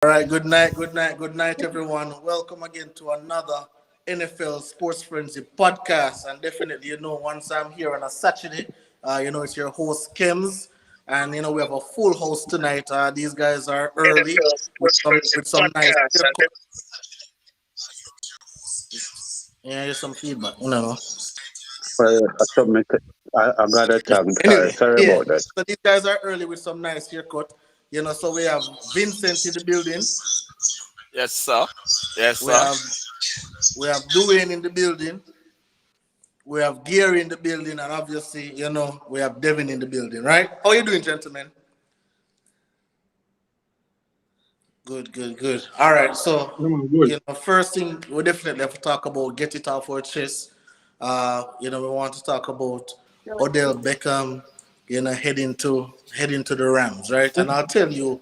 All right, good night, everyone. Welcome again to another NFL Sports Frenzy podcast. And definitely, once I'm here on a Saturday, it's your host, Kims. And, we have a full house tonight. These guys are early NFL with Sports some, Frenzy with some nice podcast. And haircut. Yeah, here's some feedback. I submit. I got a tongue tie. Anyway, Sorry yeah. about that. So these guys are early with some nice haircut. So we have Vincent in the building. Yes, sir. Yes, We sir. have we have Dwayne in the building. We have Gary in the building, and obviously, we have Devin in the building, right? How you doing, gentlemen? Good, good, good. All right, so Good. first thing we definitely have to talk about get it off our chest. We want to talk about Odell Beckham, heading to the Rams, right? And I'll tell you,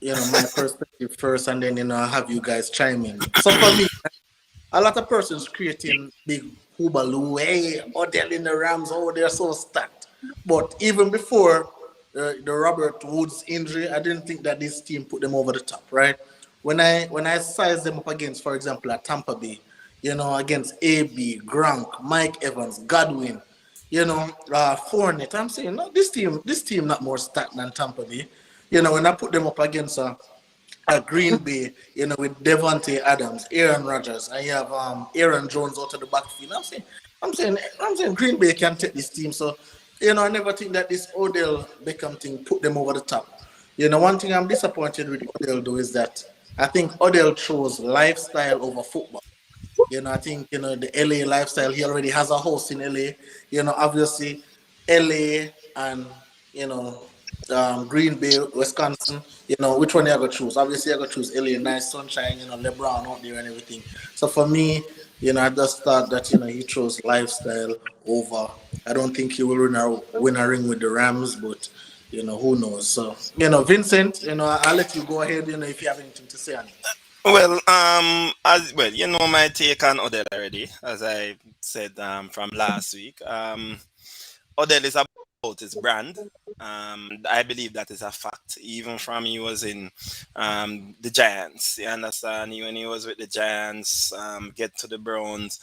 my perspective first, and then I'll have you guys chime in. So for me, a lot of persons creating big hubaloo. Hey, Odell in the Rams, oh, they're so stacked. But even before the Robert Woods injury, I didn't think that this team put them over the top, right? When I sized them up against, for example, at Tampa Bay, against AB, Gronk, Mike Evans, Godwin, Fournette, I'm saying no, this team not more stacked than Tampa Bay. When I put them up against at Green Bay, with Devontae Adams, Aaron Rodgers, and you have Aaron Jones out of the backfield. I'm saying Green Bay can take this team. So, I never think that this Odell Beckham thing put them over the top. One thing I'm disappointed with Odell though is that I think Odell chose lifestyle over football. I think the LA lifestyle. He already has a house in LA. Obviously, LA and you know Green Bay, Wisconsin. Which one you gonna choose? Obviously, I gonna choose LA. Nice sunshine. LeBron out there and everything. So for me, I just thought that he chose lifestyle over. I don't think he will win a ring with the Rams, but who knows? So Vincent, I'll let you go ahead. If you have anything to say on it. Well, as well, you know my take on Odell already, as I said from last week. Odell is about his brand. I believe that is a fact. Even from he was in the Giants, you understand? When he was with the Giants, get to the Browns.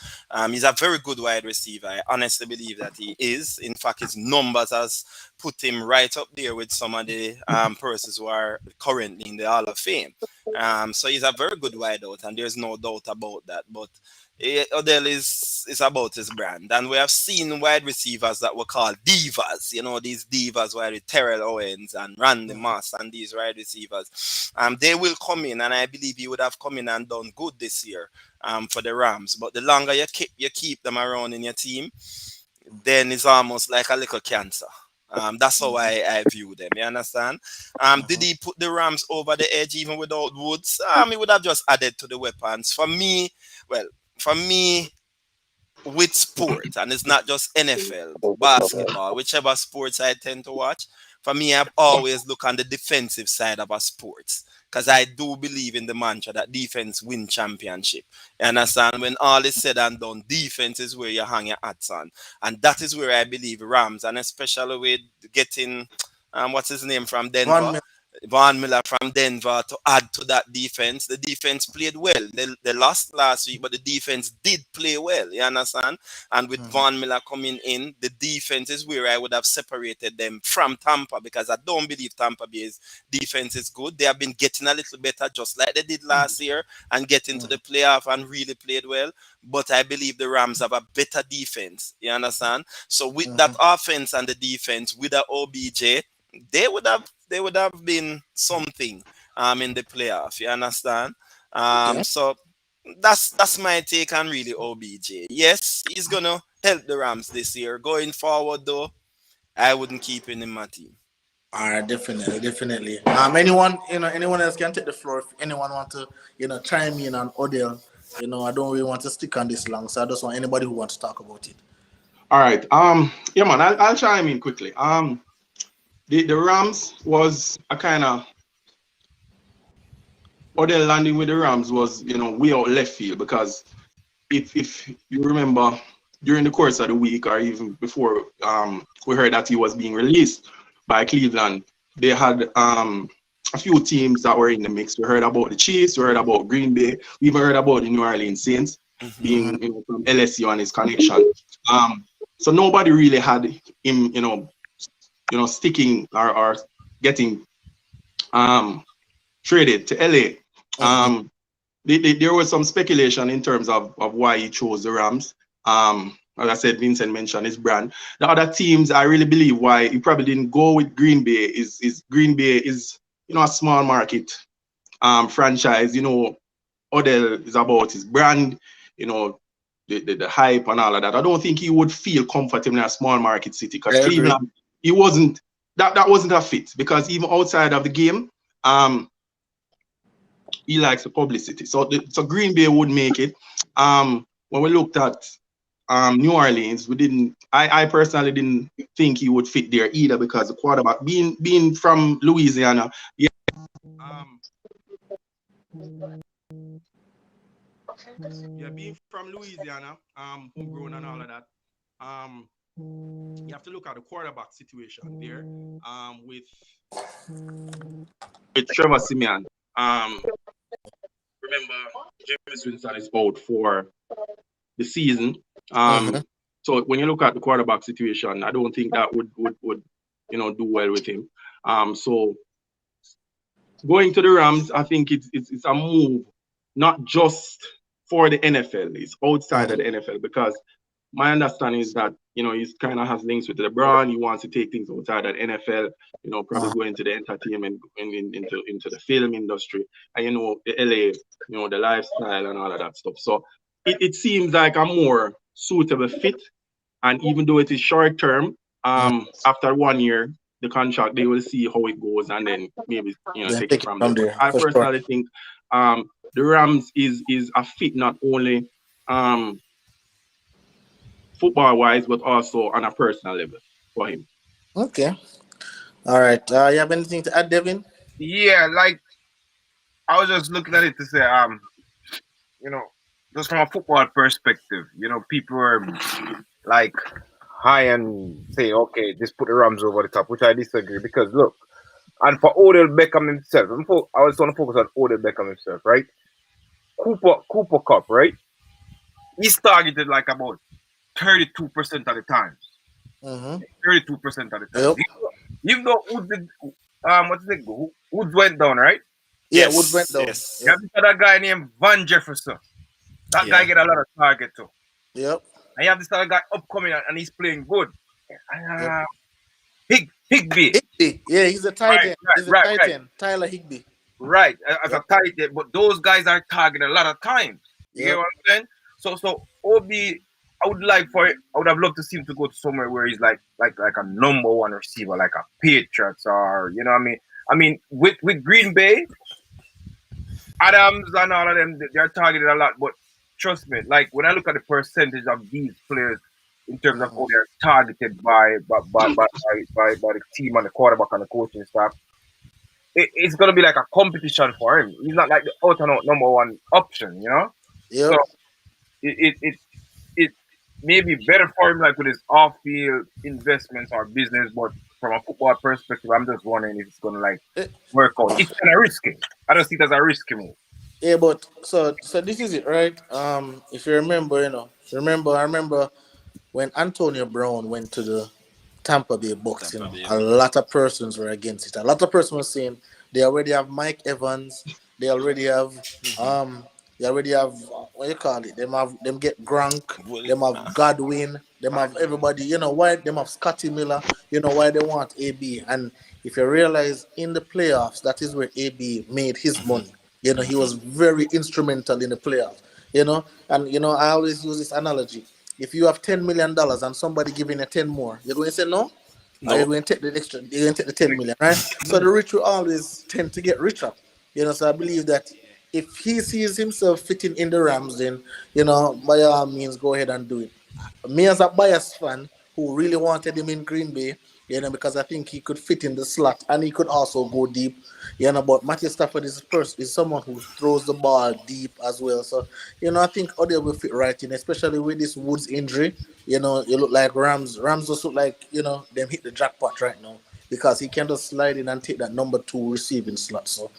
He's a very good wide receiver. I honestly believe that he is. In fact, his numbers has put him right up there with some of the persons who are currently in the Hall of Fame. So he's a very good wideout, and there's no doubt about that. But Odell is about his brand, and we have seen wide receivers that were called divas. These divas were Terrell Owens and Randy Moss, and these wide receivers. They will come in, and I believe he would have come in and done good this year for the Rams. But the longer you keep them around in your team, then it's almost like a little cancer. That's how I view them. You understand? Did he put the Rams over the edge even without Woods? He would have just added to the weapons. For me, with sport, and it's not just NFL, but basketball, whichever sports I tend to watch, for me, I always look on the defensive side of a sports. Because I do believe in the mantra that defense win championship. You understand? When all is said and done, defense is where you hang your hats on. And that is where I believe Rams, and especially with getting, what's his name from Denver? Von Miller from Denver to add to that defense. The defense played well. They lost last week, but the defense did play well. You understand? And with Von Miller coming in, the defense is where I would have separated them from Tampa, because I don't believe Tampa Bay's defense is good. They have been getting a little better, just like they did last year, and getting to the playoff and really played well. But I believe the Rams have a better defense. You understand? So with that offense and the defense, with the OBJ, they would have been something in the playoff. You understand? Okay. So that's my take on really OBJ. Yes, he's gonna help the Rams this year. Going forward though, I wouldn't keep him in my team. All right, definitely, definitely. Anyone else can take the floor if anyone want to, chime in on Odell. I don't really want to stick on this long, so I just want anybody who wants to talk about it. All right. Yeah, man. I'll chime in quickly. The Rams was a kind of Odell landing with the Rams was way out left field, because if you remember during the course of the week, or even before, we heard that he was being released by Cleveland. They had a few teams that were in the mix. We heard about the Chiefs, we heard about Green Bay, we even heard about the New Orleans Saints being from LSU and his connection. So nobody really had him, sticking or getting traded to LA. There was some speculation in terms of why he chose the Rams. As I said, Vincent mentioned his brand. The other teams, I really believe why he probably didn't go with Green Bay is Green Bay is a small market franchise. Odell is about his brand, the hype and all of that. I don't think he would feel comfortable in a small market city because Cleveland, he wasn't that wasn't a fit because even outside of the game, he likes the publicity. So Green Bay would make it. When we looked at New Orleans, I personally didn't think he would fit there either because the quarterback being from Louisiana, being from Louisiana, homegrown and all of that. You have to look at the quarterback situation there. With Trevor Siemian. Remember, James Winston is out for the season. So when you look at the quarterback situation, I don't think that would do well with him. So going to the Rams, I think it's a move not just for the NFL, it's outside of the NFL because my understanding is that he kind of has links with LeBron. He wants to take things outside of the NFL. Probably go into the entertainment, into the film industry, and the LA, the lifestyle and all of that stuff. So it seems like a more suitable fit. And even though it is short term, after 1 year, the contract they will see how it goes and then maybe take it from there. I personally think the Rams is a fit not only football wise, but also on a personal level for him. Okay. All right. You have anything to add, Devin? Yeah, like I was just looking at it to say, just from a football perspective, people are like high and say, okay, just put the Rams over the top, which I disagree because look, and for Odell Beckham himself, I was going to focus on Odell Beckham himself, right? Cooper Cup, right? He's targeted like about 32% of the times. 32% of the time. Yep. Even though Woods went down, right? Yeah, Woods went down. Yes. You have that guy named Van Jefferson. That guy get a lot of target too. Yep. And you have this other guy upcoming and he's playing good. Higbee. Yeah, he's a tight end. He's a tight end. Tyler Higbee. Right, as a tight end, but those guys are targeted a lot of times. You know what I'm saying? So OB, I would have loved to see him to go to somewhere where he's like a number one receiver, like a Patriots or what I mean. I mean, with Green Bay, Adams and all of them, they're targeted a lot. But trust me, like when I look at the percentage of these players in terms of how they're targeted by the team and the quarterback and the coaching staff, it's gonna be like a competition for him. He's not like the out-and-out number one option, Yeah. So it may be better for him, like with his off-field investments or business, but from a football perspective, I'm just wondering if it's gonna like work out. It's kind of risky. I don't see it as a risky move. Yeah, but so this is it, right? If you remember, I remember when Antonio Brown went to the Tampa Bay Bucks, a lot of persons were against it. A lot of persons were saying they already have Mike Evans, they already have what you call it? Them get Gronk, them have Godwin, them have everybody. Why them have Scotty Miller? Why they want AB? And if you realize in the playoffs, that is where AB made his money. He was very instrumental in the playoffs. And I always use this analogy. If you have $10 million and somebody giving you 10 more, you're going to say no? Or you're going to take the extra, you're going to take the 10 million, right? So the rich will always tend to get richer. So I believe that if he sees himself fitting in the Rams, then, by all means, go ahead and do it. Me as a biased fan who really wanted him in Green Bay, because I think he could fit in the slot and he could also go deep. But Matthew Stafford is someone who throws the ball deep as well. So, I think Odell will fit right in, especially with this Woods injury. You look like Rams. Rams just look like, them hit the jackpot right now. because he can just slide in and take that number 2 receiving slot. So,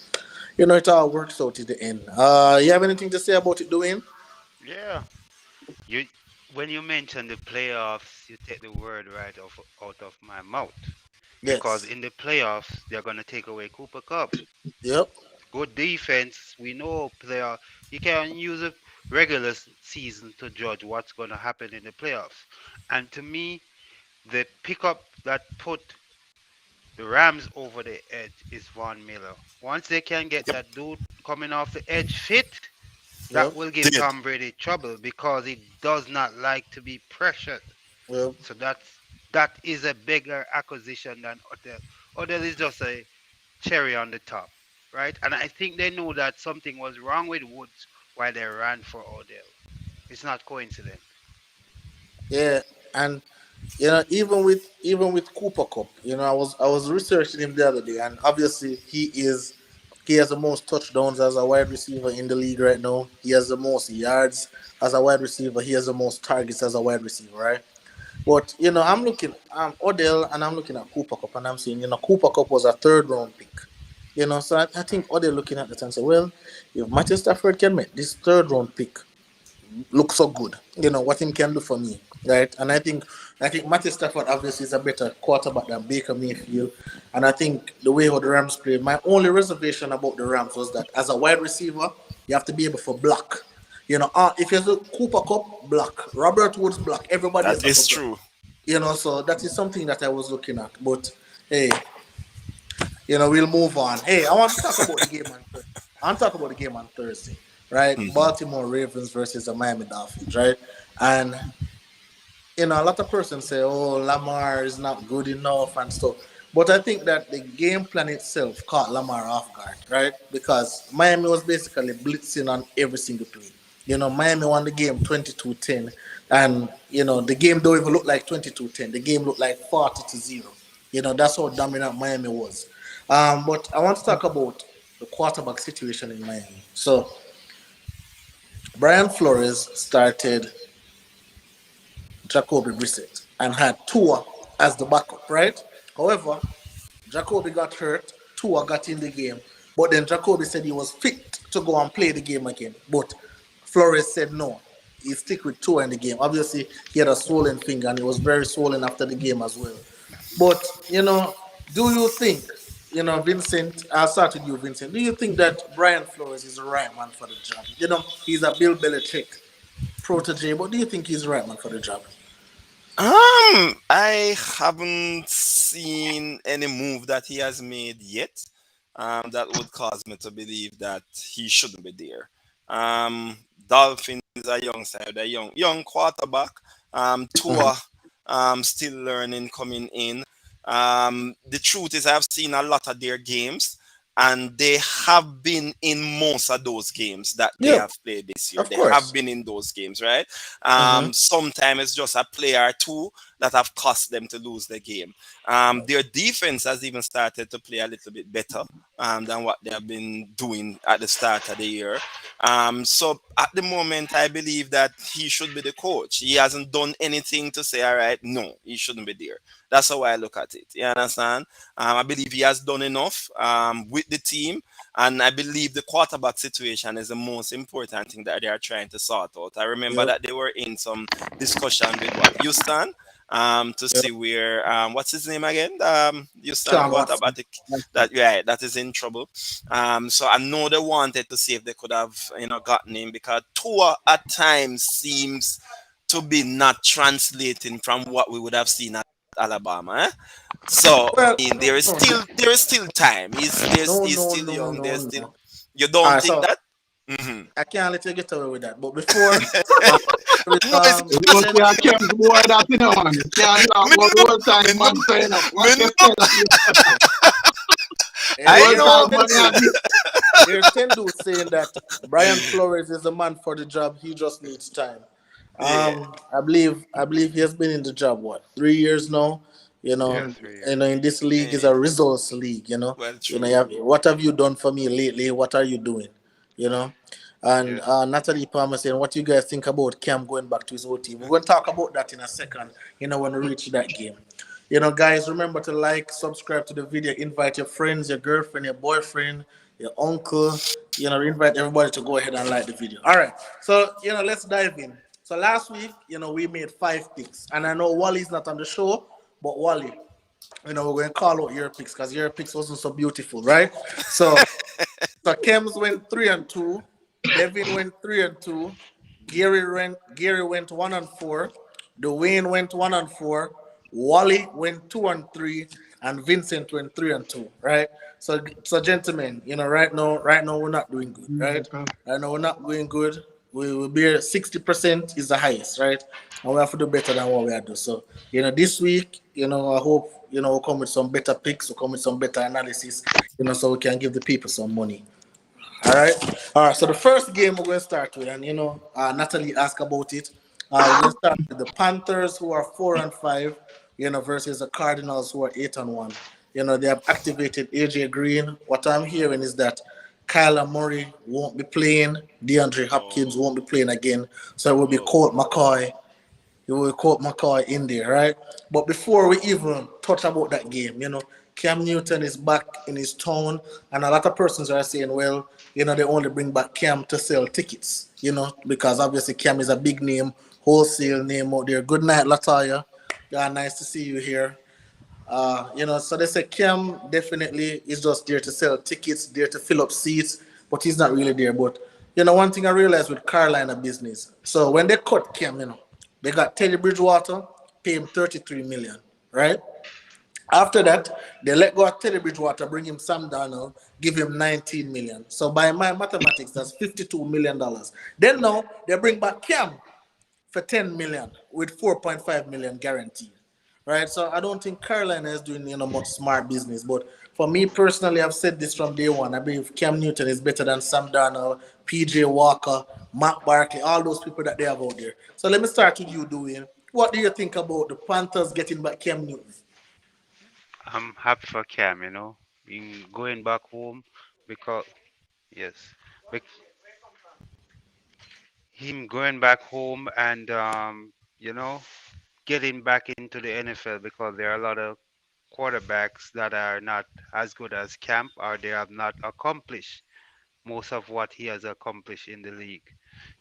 you know, it all works out in the end. You have anything to say about it, Dwayne? Yeah. You when you mention the playoffs, you take the word right out of my mouth. Because Yes. in the playoffs, they're gonna take away Cooper Cup. Yep. Good defense. We know player. You can use a regular season to judge what's gonna happen in the playoffs. And to me, the pickup that put the Rams over the edge is Von Miller. Once they can get Yep. that dude coming off the edge fit, that Yep. will give Did. Tom Brady trouble because he does not like to be pressured. Yep. So that is a bigger acquisition than Odell. Odell is just a cherry on the top, right? And I think they knew that something was wrong with Woods while they ran for Odell. It's not coincidence. Yeah. And you know, even with Cooper Cup, you know, I was researching him the other day, and obviously he has the most touchdowns as a wide receiver in the league right now. He has the most yards as a wide receiver. He has the most targets as a wide receiver, right? But you know, I'm looking Odell and I'm looking at Cooper Cup and I'm saying, you know, Cooper Cup was a third round pick. You know, so I think Odell looking at that and say, well, if Matthew Stafford can make this third round pick look so good. You know what him can do for me, right? And I think Matthew Stafford obviously is a better quarterback than Baker Mayfield. And I think the way how the Rams play, my only reservation about the Rams was that as a wide receiver, you have to be able to block. You know, if you're a Cooper Cup block, Robert Woods block, everybody else That have to is block. true. You know, so that is something that I was looking at. But hey, you know, we'll move on. Hey, I want to talk about the game on Thursday. I want to talk about the game on Thursday, right? Mhm. Baltimore Ravens versus the Miami Dolphins, right? And you know, a lot of persons say, "Oh, Lamar is not good enough" and stuff. But I think that the game plan itself caught Lamar off guard, right? Because Miami was basically blitzing on every single play. You know, Miami won the game 22-10, and you know the game don't even look like 22-10. The game looked like 40-0. You know, that's how dominant Miami was. But I want to talk about the quarterback situation in Miami. So Brian Flores started Jacoby Brissett and had Tua as the backup, right? However, Jacoby got hurt, Tua got in the game, but then Jacoby said he was fit to go and play the game again. But Flores said no, he stick with Tua in the game. Obviously, he had a swollen finger and he was very swollen after the game as well. But, you know, do you think, you know, Vincent, I'll start with you, Vincent. Do you think that Brian Flores is the right man for the job? You know, he's a Bill Belichick protege, but do you think he's the right man for the job? I haven't seen any move that he has made yet. That would cause me to believe that he shouldn't be there. Dolphins is a young side, a young quarterback. Tua, still learning, coming in. The truth is, I've seen a lot of their games, and they have been in most of those games that they Yeah, have played this year. of They have course. been in those games, right? Mm-hmm. Sometimes it's just a player or two that have cost them to lose the game. Their defense has even started to play a little bit better than what they have been doing at the start of the year. So at the moment, I believe that he should be the coach. He hasn't done anything to say, all right, no, he shouldn't be there. That's how I look at it. You understand? I believe he has done enough with the team. And I believe the quarterback situation is the most important thing that they are trying to sort out. I remember Yep. that they were in some discussion with what Houston to Yep. see where what's his name again? Houston Sean Watson. quarterback that yeah that is in trouble. So I know they wanted to see if they could have gotten him because Tua at times seems to be not translating from what we would have seen at Alabama. So Well, I mean, no, no, no, there is still time. no, He's no, still no, young. no, There's still no. you All don't right, think so that? Hmm. I can't let you get away with that. But before, uh, with, Boys, You don't Vincent, see a camp boy that you know, man. You can't talk me about the know, whole time me man know, turn up. What me you know. tell you? hey, I Whole here's know. time ten man, dude. you Here's ten dude saying that Brian Flores is the man for the job. He just needs time. Yeah, I believe he has been in the job what 3 years now. You Yeah, know, 3 years. in this league is eh, a results league. well, You true. have, what have you done for me lately? What are you doing? You know, and Yes. Natalie Palmer saying, "What you guys think about Cam going back to his old team?" We're going to talk about that in a second. You know, when we reach that game. Guys, remember to like, subscribe to the video, invite your friends, your girlfriend, your boyfriend, your uncle. Invite everybody to go ahead and like the video. All right. So, let's dive in. So last week, we made 5 picks. And I know Wally's not on the show, but Wally, we're going to call out your picks because your picks wasn't so beautiful, right? So Kems went 3-2, Devin went 3-2, Gary went 1-4, Dwayne went 1-4, Wally went 2-3, and Vincent went 3-2. Right? So gentlemen, right now we're not doing good, right? Right now we're not going good. We be 60% is the highest, right? And we have to do better than what we are doing. So, this week, I hope, we'll come with some better picks, we'll come with some better analysis, so we can give the people some money. All right. So the first game we're going to start with, and Natalie asked about it. We're going to start with the Panthers, who are 4-5, versus the Cardinals, who are 8-1. They have activated AJ Green. What I'm hearing is that Kyler Murray won't be playing, DeAndre Hopkins won't be playing again, so it will be Colt McCoy. You will Colt McCoy in there, right? But before we even touch about that game, Cam Newton is back in his town, and a lot of persons are saying, well, they only bring back Cam to sell tickets, because obviously Cam is a big name, wholesale name out there. Good night, Latoya. Yeah, nice to see you here. So they say Cam definitely is just there to sell tickets, there to fill up seats, but he's not really there. But, one thing I realized with Carolina business, so when they cut Cam, they got Teddy Bridgewater, pay him $33 million, right? After that, they let go of Teddy Bridgewater, bring him Sam Darnold, give him $19 million. So by my mathematics, that's $52 million. Then now, they bring back Cam for $10 million with $4.5 million guaranteed. Right? So I don't think Carolina is doing, much smart business. But for me personally, I've said this from day one. I believe Cam Newton is better than Sam Darnold, PJ Walker, Matt Barkley, all those people that they have out there. So let me start with you, Dwayne. What do you think about the Panthers getting back Cam Newton? I'm happy for Cam, in going back home because yes, bec- him going back home and getting back into the NFL because there are a lot of quarterbacks that are not as good as Camp or they have not accomplished most of what he has accomplished in the league.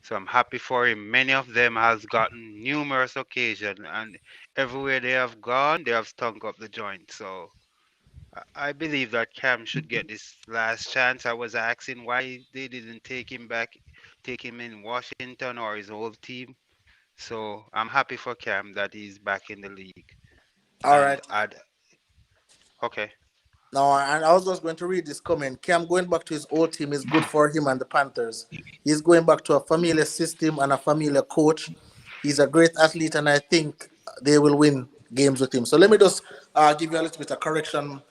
So I'm happy for him. Many of them has gotten numerous occasions and everywhere they have gone, they have stunk up the joint. So I believe that Cam should get this last chance. I was asking why they didn't take him in Washington or his whole team. So I'm happy for Cam that he's back in the league. All And right. okay. No, and I was just going to read this comment. Cam going back to his old team is good for him and the Panthers. He's going back to a familiar system and a familiar coach. He's a great athlete, and I think they will win games with him. So let me just give you a little bit of correction.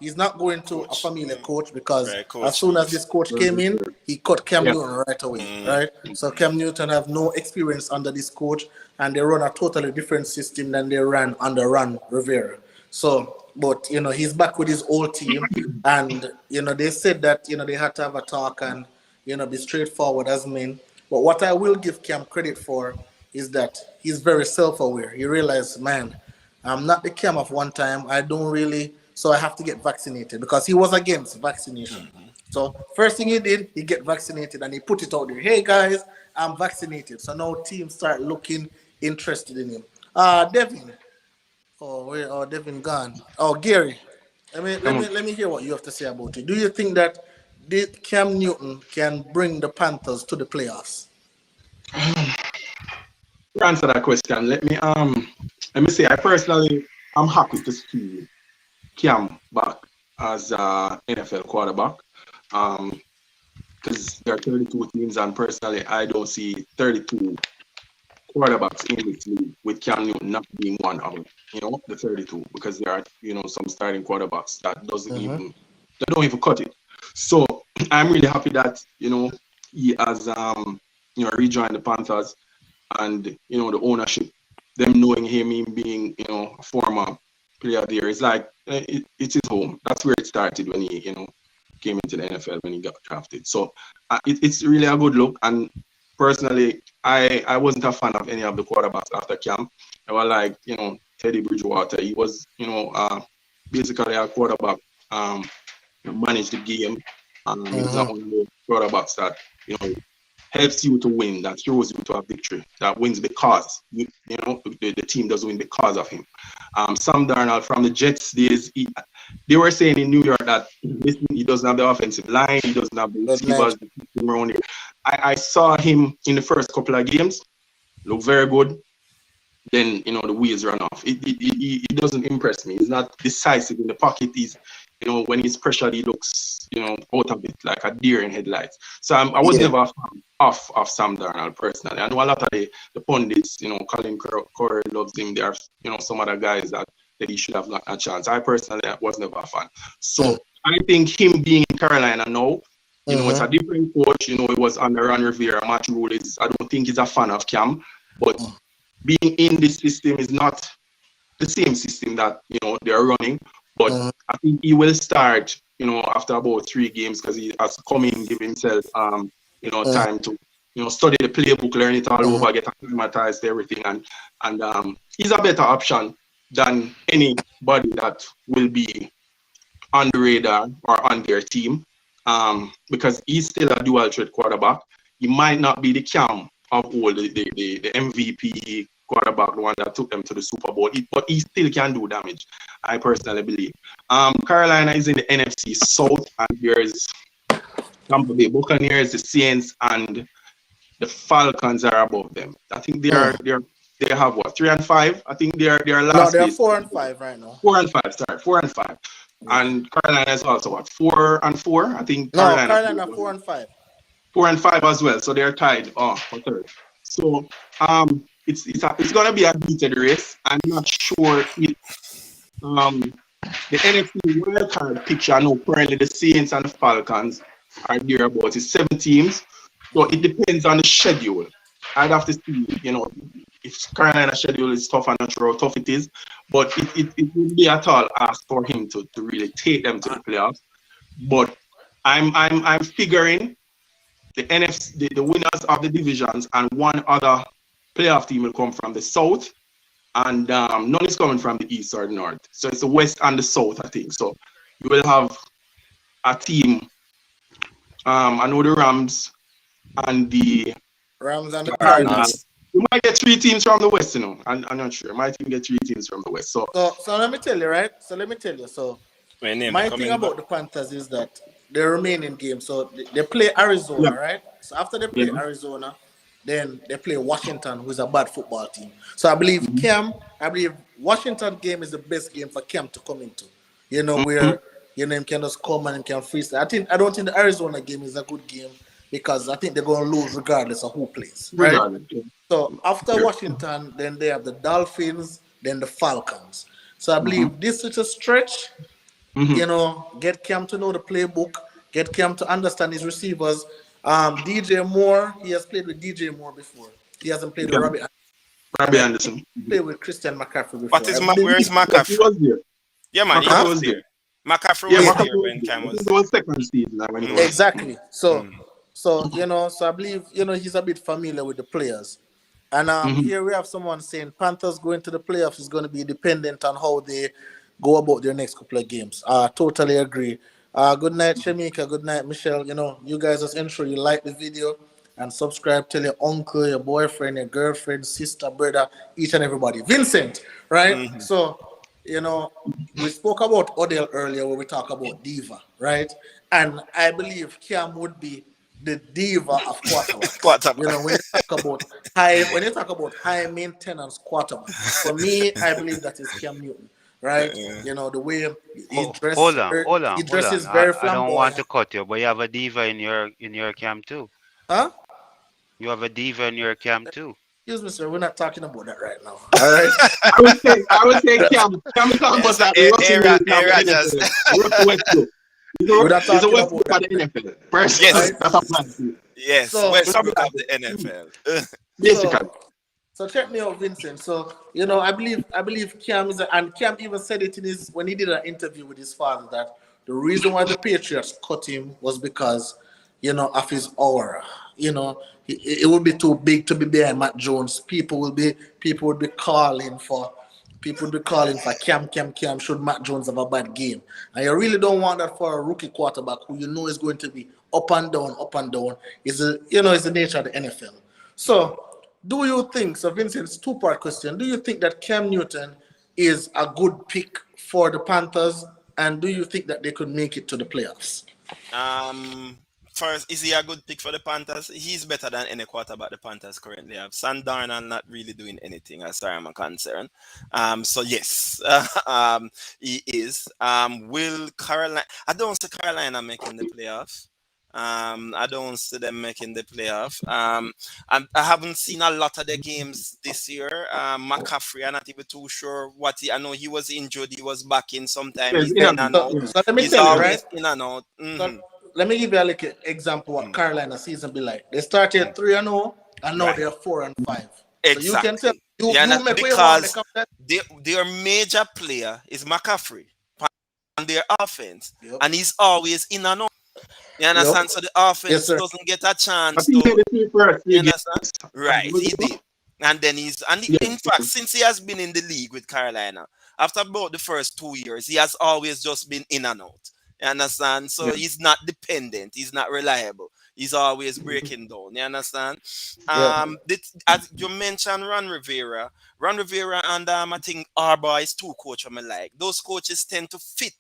He's not going to a Coach. familiar coach because Right, as coach. soon as this coach came in, he cut Cam Yeah. Newton right away, right? So Cam Newton have no experience under this coach, and they run a totally different system than they ran under Ron Rivera. So, but he's back with his old team, and they said that they had to have a talk and be straightforward as men. But what I will give Cam credit for is that he's very self-aware. He realized, man, I'm not the Cam of one time. I don't really, so I have to get vaccinated because he was against vaccination. So first thing he did, he get vaccinated and he put it out there. Hey guys, I'm vaccinated. So now teams start looking interested in him. Devin. Devin gone. Oh, Gary. Let me hear what you have to say about it. Do you think that Cam Newton can bring the Panthers to the playoffs? To answer that question, let me say I'm happy to see Cam back as NFL quarterback. Because there are 32 teams, and personally, I don't see 32 quarterbacks in this league with Cam Newton not being one of the 32, because there are some starting quarterbacks that don't even cut it. So I'm really happy that he has rejoined the Panthers, and the ownership, them knowing him being a former player there, is like it's his home. That's where it started when he came into the NFL, when he got drafted. So it's really a good look. And personally, I wasn't a fan of any of the quarterbacks after camp. I was like, Teddy Bridgewater. He was, basically a quarterback. Manage the game. He's not one of the quarterbacks that helps you to win, that throws you to a victory, that wins because the team does win because of him. Sam Darnold from the Jets days, they were saying in New York that he doesn't have the offensive line, he doesn't have the receivers around here. I saw him in the first couple of games, look very good. Then the wheels run off. He doesn't impress me. He's not decisive in the pocket. He's when he's pressured, he looks out of it like a deer in headlights. So I was never a fan of Sam Darnold personally. I know a lot of the pundits, Colin Corey loves him. There are some other guys that he should have got a chance. I personally was never a fan. So I think him being in Carolina now, it's a different coach. It was under Ron Rivera. Matt Rule I don't think he's a fan of Cam, but being in this system is not the same system that they're running. But I think he will start, after about 3 games, because he has come in, give himself, time to, study the playbook, learn it all over, get acclimatized to everything, and he's a better option than anybody that will be on the radar or on their team, because he's still a dual threat quarterback. He might not be the Cam of all the MVP quarterback, the one that took them to the Super Bowl, but he still can do damage, I personally believe. Carolina is in the NFC South, and there's Tampa Bay Buccaneers, the Saints, and the Falcons are above them. I think they have what, 3-5? I think they're last. No, they're 4-5 right now. 4-5, sorry, 4-5. And Carolina is also what, 4-4? I think Carolina 4-5. 4-5 as well, so they're tied for third. So it's gonna be a heated race. I'm not sure if the NFC wildcard picture. I know currently the Saints and the Falcons are thereabouts. It's 7 teams, so it depends on the schedule. I'd have to see, if Carolina's schedule is tough. I'm not sure how tough it is, but it would be at all asked for him to really take them to the playoffs. But I'm figuring the NFC, the winners of the divisions, and one other playoff team will come from the South, and none is coming from the East or the North. So it's the West and the South, I think. So you will have a team. I know the Rams and the Cardinals. You might get 3 teams from the West, I'm not sure. Might even get 3 teams from the West. So let me tell you, right? So my thing about the Panthers is that they remain in game. So they play Arizona, right? So after they play Arizona, then they play Washington, who's a bad football team. So I believe Washington game is the best game for Cam to come into. Where him can just come and can freestyle. I don't think the Arizona game is a good game, because I think they're going to lose regardless of who plays. Right? So after Washington, then they have the Dolphins, then the Falcons. So I believe this is a stretch. Get Cam to know the playbook, get Cam to understand his receivers. DJ Moore, he has played with DJ Moore before. He hasn't played with Robbie Anderson. He played with Christian McCaffrey before. Where's McCaffrey? He was there. Yeah, man, he was there. McCaffrey was there when Cam was. This was second season. Exactly. So I believe, he's a bit familiar with the players. And here we have someone saying Panthers going to the playoffs is going to be dependent on how they go about their next couple of games. I totally agree. Good night, Shamika. Good night, Michelle. You guys just ensure you like the video and subscribe. Tell your uncle, your boyfriend, your girlfriend, sister, brother, each and everybody. Vincent, right? So, we spoke about Odell earlier when we talk about diva, right? And I believe Cam would be the diva of quarterback. When you talk about high maintenance quarterback, for me, I believe that is Cam Newton. Right, the way he dresses. Hold on. He dresses very flamboyant. I don't want to cut you, but you have a diva in your camp too. Huh? You have a diva in your camp too. Excuse me, sir. We're not talking about that right now. All right. I would say Cam is talking about that. We're not talking about the NFL. Personally, yes. West of the NFL. Basically. So check me out, Vincent. So I believe Cam and Cam even said it when he did an interview with his father, that the reason why the Patriots cut him was because of his aura. It would be too big to be behind Matt Jones. People would be calling for people be calling for Cam. Should Matt Jones have a bad game? And you really don't want that for a rookie quarterback who you know is going to be up and down, up and down. It's the nature of the NFL. So, do you think, so Vincent's two-part question, do you think that Cam Newton is a good pick for the Panthers, and do you think that they could make it to the playoffs? First, is he a good pick for the Panthers? He's better than any quarterback the Panthers currently have. Sam Darnold not really doing anything as far as I'm concerned. So yes, he is. Will Carolina? I don't see Carolina making the playoff. I don't see them making the playoff. I haven't seen a lot of the games this year. McCaffrey, I'm not even too sure what I know he was injured. He was back in sometime. He's in and out. So let me He's tell you, always right? in and out. So let me give you a little example what Carolina season be like. They started 3-0 and now they're 4-5. Exactly. So you can tell you make because their major player is McCaffrey on their offense, and he's always in and out. You understand? So the offense doesn't get a chance to. You understand? Right, he did. And then in fact, since he has been in the league with Carolina, after about the first 2 years, he has always just been in and out. You understand? So he's not dependent. He's not reliable. He's always breaking down. You understand? As you mentioned, Ron Rivera and I think Harbaugh is two coaches I like. Those coaches tend to fit.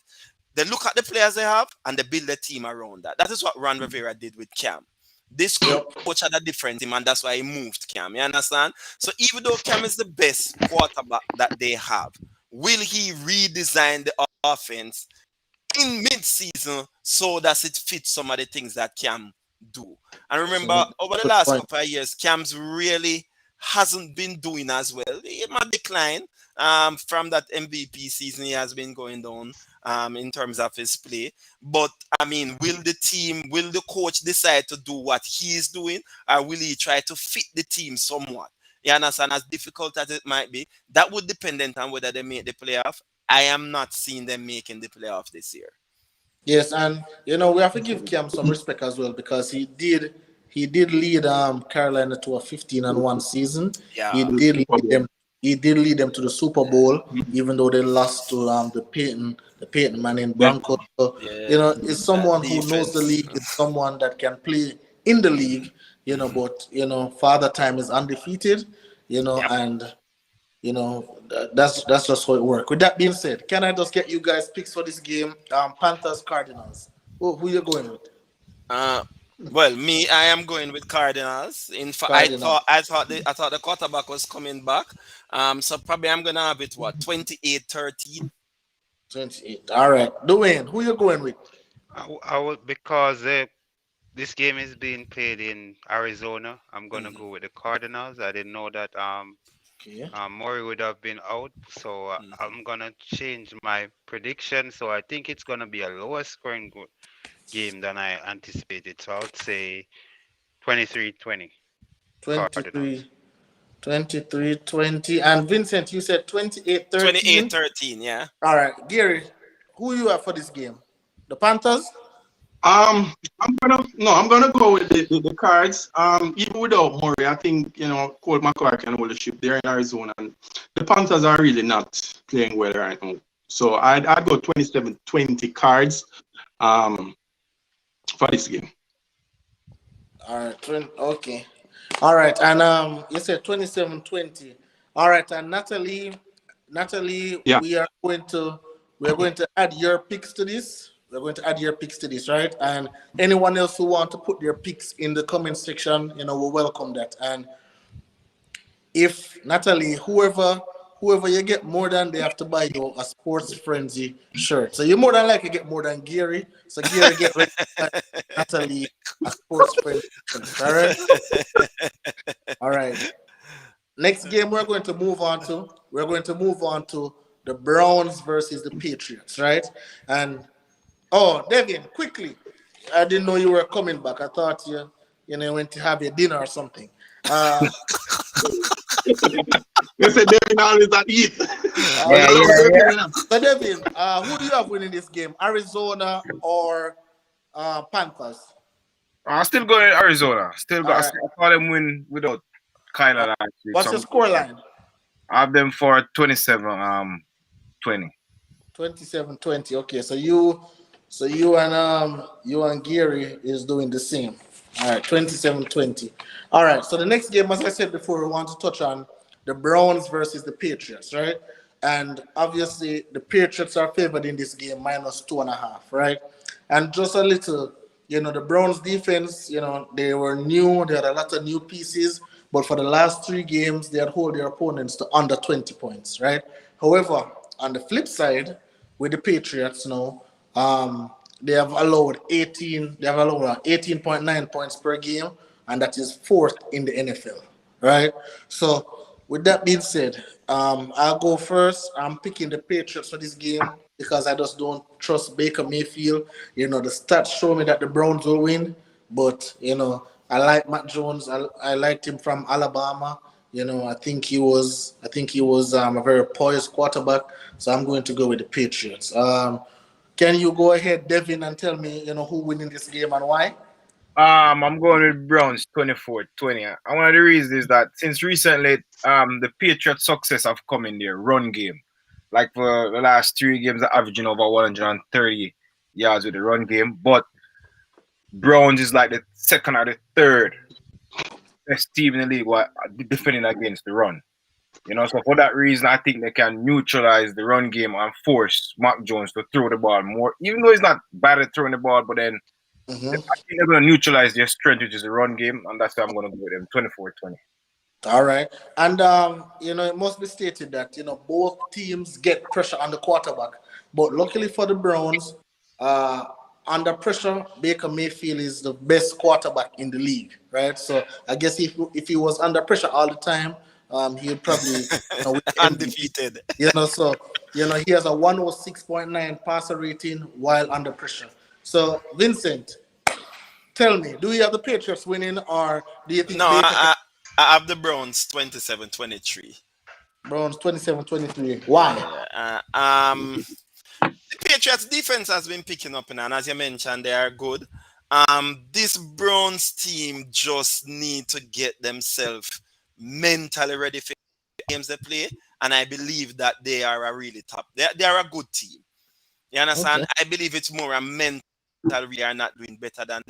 They look at the players they have and they build a team around that. That is what Ron Rivera did with Cam. This coach had a different team, and that's why he moved Cam. You understand? So even though Cam is the best quarterback that they have, will he redesign the offense in mid-season so that it fits some of the things that Cam do? And remember, over the last couple of years, Cam's really hasn't been doing as well. He might decline. From that MVP season, he has been going down in terms of his play. But I mean, will the coach decide to do what he is doing, or will he try to fit the team somewhat? You understand? As difficult as it might be, that would depend on whether they make the playoff. I am not seeing them making the playoff this year. Yes, and we have to give Cam some respect as well because he did lead Carolina to a 15-1 season. Yeah. He did lead them to the Super Bowl, even though they lost to the Peyton Manning Broncos. So, it's someone who knows the league. It's someone that can play in the league. But Father Time is undefeated. And that's just how it works. With that being said, can I just get you guys picks for this game? Panthers, Cardinals. Who you going with? Well, I am going with Cardinals. In fact, I thought the quarterback was coming back. So probably I'm gonna have it 28-13. 28. All right, Dwayne, who you going with? I would, because this game is being played in Arizona. I'm gonna go with the Cardinals. I didn't know that Murray would have been out, so I'm gonna change my prediction. So I think it's gonna be a lower scoring game than I anticipated. So I would say 23-20. 23-20. And Vincent, you said 28-13? 28-13, yeah. All right. Gary, who you have for this game? The Panthers? I'm gonna go with the Cards. Even without Murray, I think Colt McCoy can hold the ship there in Arizona, and the Panthers are really not playing well right now. So I'd go 27-20 Cards for this game. All right. Okay. All right. And you said 27-20. All right. And Natalie, yeah. we are going to add your picks to this. We're going to add your picks to this, right? And anyone else who want to put their picks in the comment section, we welcome that. And if Natalie, whoever you get more than, they have to buy you a Sports Frenzy shirt. So you more than likely get more than Gary. So Gary get ready to buy Natalie a Sports Frenzy shirt. All right. All right. Next game we're going to move on to the Browns versus the Patriots, right? And Devin, quickly. I didn't know you were coming back. I thought you went to have your dinner or something. You said Devin always at eat. So Devin, who do you have winning this game? Arizona or Panthers? I'm still going Arizona. I saw them win without Kyler. What's the scoreline? I have them for 27 20. 27-20. Okay, so you and Gary is doing the same. All right, 27-20. All right, so the next game, as I said before, we want to touch on the Browns versus the Patriots, right? And obviously the Patriots are favored in this game minus 2.5, right? And just a little, the Browns defense, they were new, they had a lot of new pieces, but for the last 3 games, they had hold their opponents to under 20 points, right? However, on the flip side, with the Patriots now, they have allowed 18.9 points per game, and that is fourth in the NFL, right? So with that being said, I'll go first. I'm picking the Patriots for this game because I just don't trust Baker Mayfield. The stats show me that the Browns will win, but I like Matt Jones. I liked him from Alabama. I think he was a very poised quarterback. So I'm going to go with the Patriots. Can you go ahead, Devin, and tell me who winning this game and why? I'm going with Browns 24-20. And one of the reasons is that since recently, the Patriots' success have come in their run game. Like for the last 3 games, they're averaging over 130 yards with the run game. But Browns is like the second or the third best team in the league what defending against the run. So for that reason, I think they can neutralize the run game and force Mark Jones to throw the ball more. Even though he's not bad at throwing the ball, but then I Mm-hmm. think they're going to neutralize their strength, which is the run game, and that's why I'm going to go with them 24-20. All right. And it must be stated that, both teams get pressure on the quarterback. But luckily for the Browns, uh, under pressure, Baker Mayfield is the best quarterback in the league, right? So I guess if he was under pressure all the time, he'd probably win the MVP. Undefeated. He has a 106.9 passer rating while under pressure. So Vincent, tell me, do you have the Patriots winning, or do you No, think Baker can? I have the Browns 27-23. Browns 27-23. Why? Yeah. The Patriots defense has been picking up, and as you mentioned, they are good. This Browns team just need to get themselves mentally ready for games they play, and I believe that they are a really top. They are a good team. You Okay. understand? I believe it's more a mental. We are not doing better than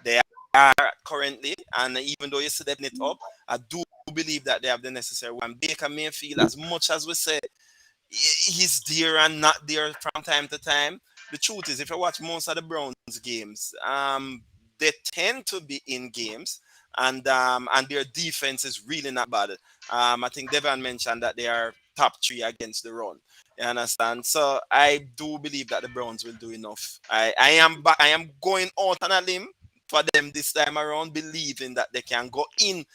they are currently, and even though you're stepping it up, I do believe that they have the necessary one. Baker Mayfield, as much as we say he's there and not there from time to time. The truth is, if you watch most of the Browns games, they tend to be in games, and their defense is really not bad. I think Devon mentioned that they are top 3 against the run. You understand? So I do believe that the Browns will do enough. I am going out on a limb for them this time around, believing that they can go in.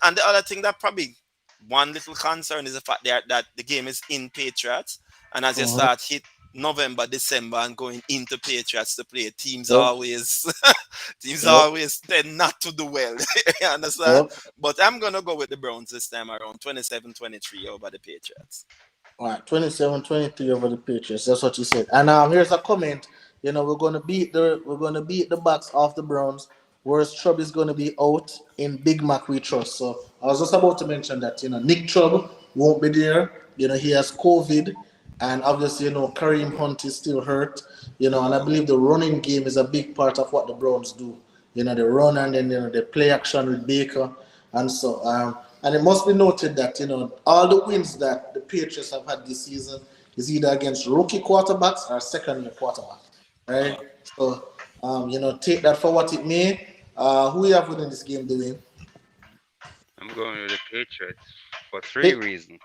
And the other thing that probably one little concern is the fact that the game is in Patriots, and as you Uh-huh. start hit November, December, and going into Patriots to play, teams Yep. always teams Yep. always tend not to do well. You understand? Yep. But I'm gonna go with the Browns this time around, 27-23 over the Patriots. All right, 27-23 over the Patriots. That's what you said. And here's a comment. We're gonna beat the backs off the Browns. Whereas Chubb is gonna be out in Big Mac we trust. So I was just about to mention that Nick Chubb won't be there. He has COVID, and obviously Kareem Hunt is still hurt. And I believe the running game is a big part of what the Browns do. They run, and then they play action with Baker, and so and it must be noted that all the wins that the Patriots have had this season is either against rookie quarterbacks or second-year quarterbacks, right? So take that for what it may. Who you have winning this game, doing? I'm going with the Patriots for three Pa- reasons.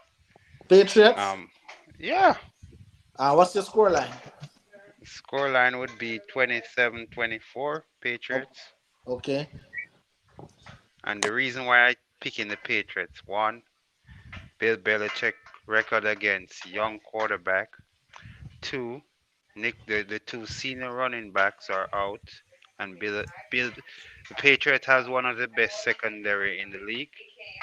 Patriots. Um, yeah, What's your score line? scoreline would be 27-24 Patriots. Okay. And the reason why I picking the Patriots, one, Bill Belichick record against young quarterback. Two, the two senior running backs are out, and the Patriots has one of the best secondary in the league,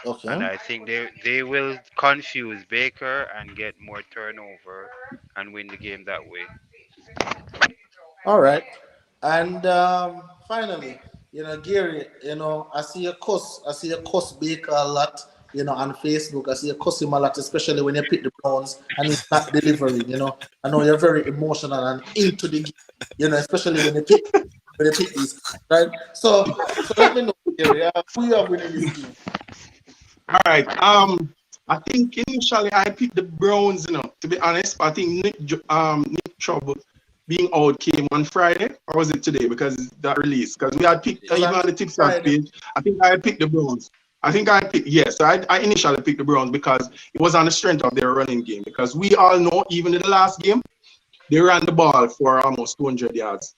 and Okay. I think they will confuse Baker and get more turnover and win the game that way. All right. And finally, Gary, I see a cuss Baker a lot. on Facebook. I see you cuss him a lot, especially when you pick the Browns and he's not delivering. I know you're very emotional and into the game, especially when you pick these guys, right? So let me know, Gary, who you have winning this game. All right. I think initially I picked the Browns. To be honest, I think Nick Chubb being out came on Friday, or was it today? Because that release. Because we had picked even on the Tipstars page. I think I had picked the Browns. So I initially picked the Browns because it was on the strength of their running game. Because we all know, even in the last game, they ran the ball for almost 200 yards,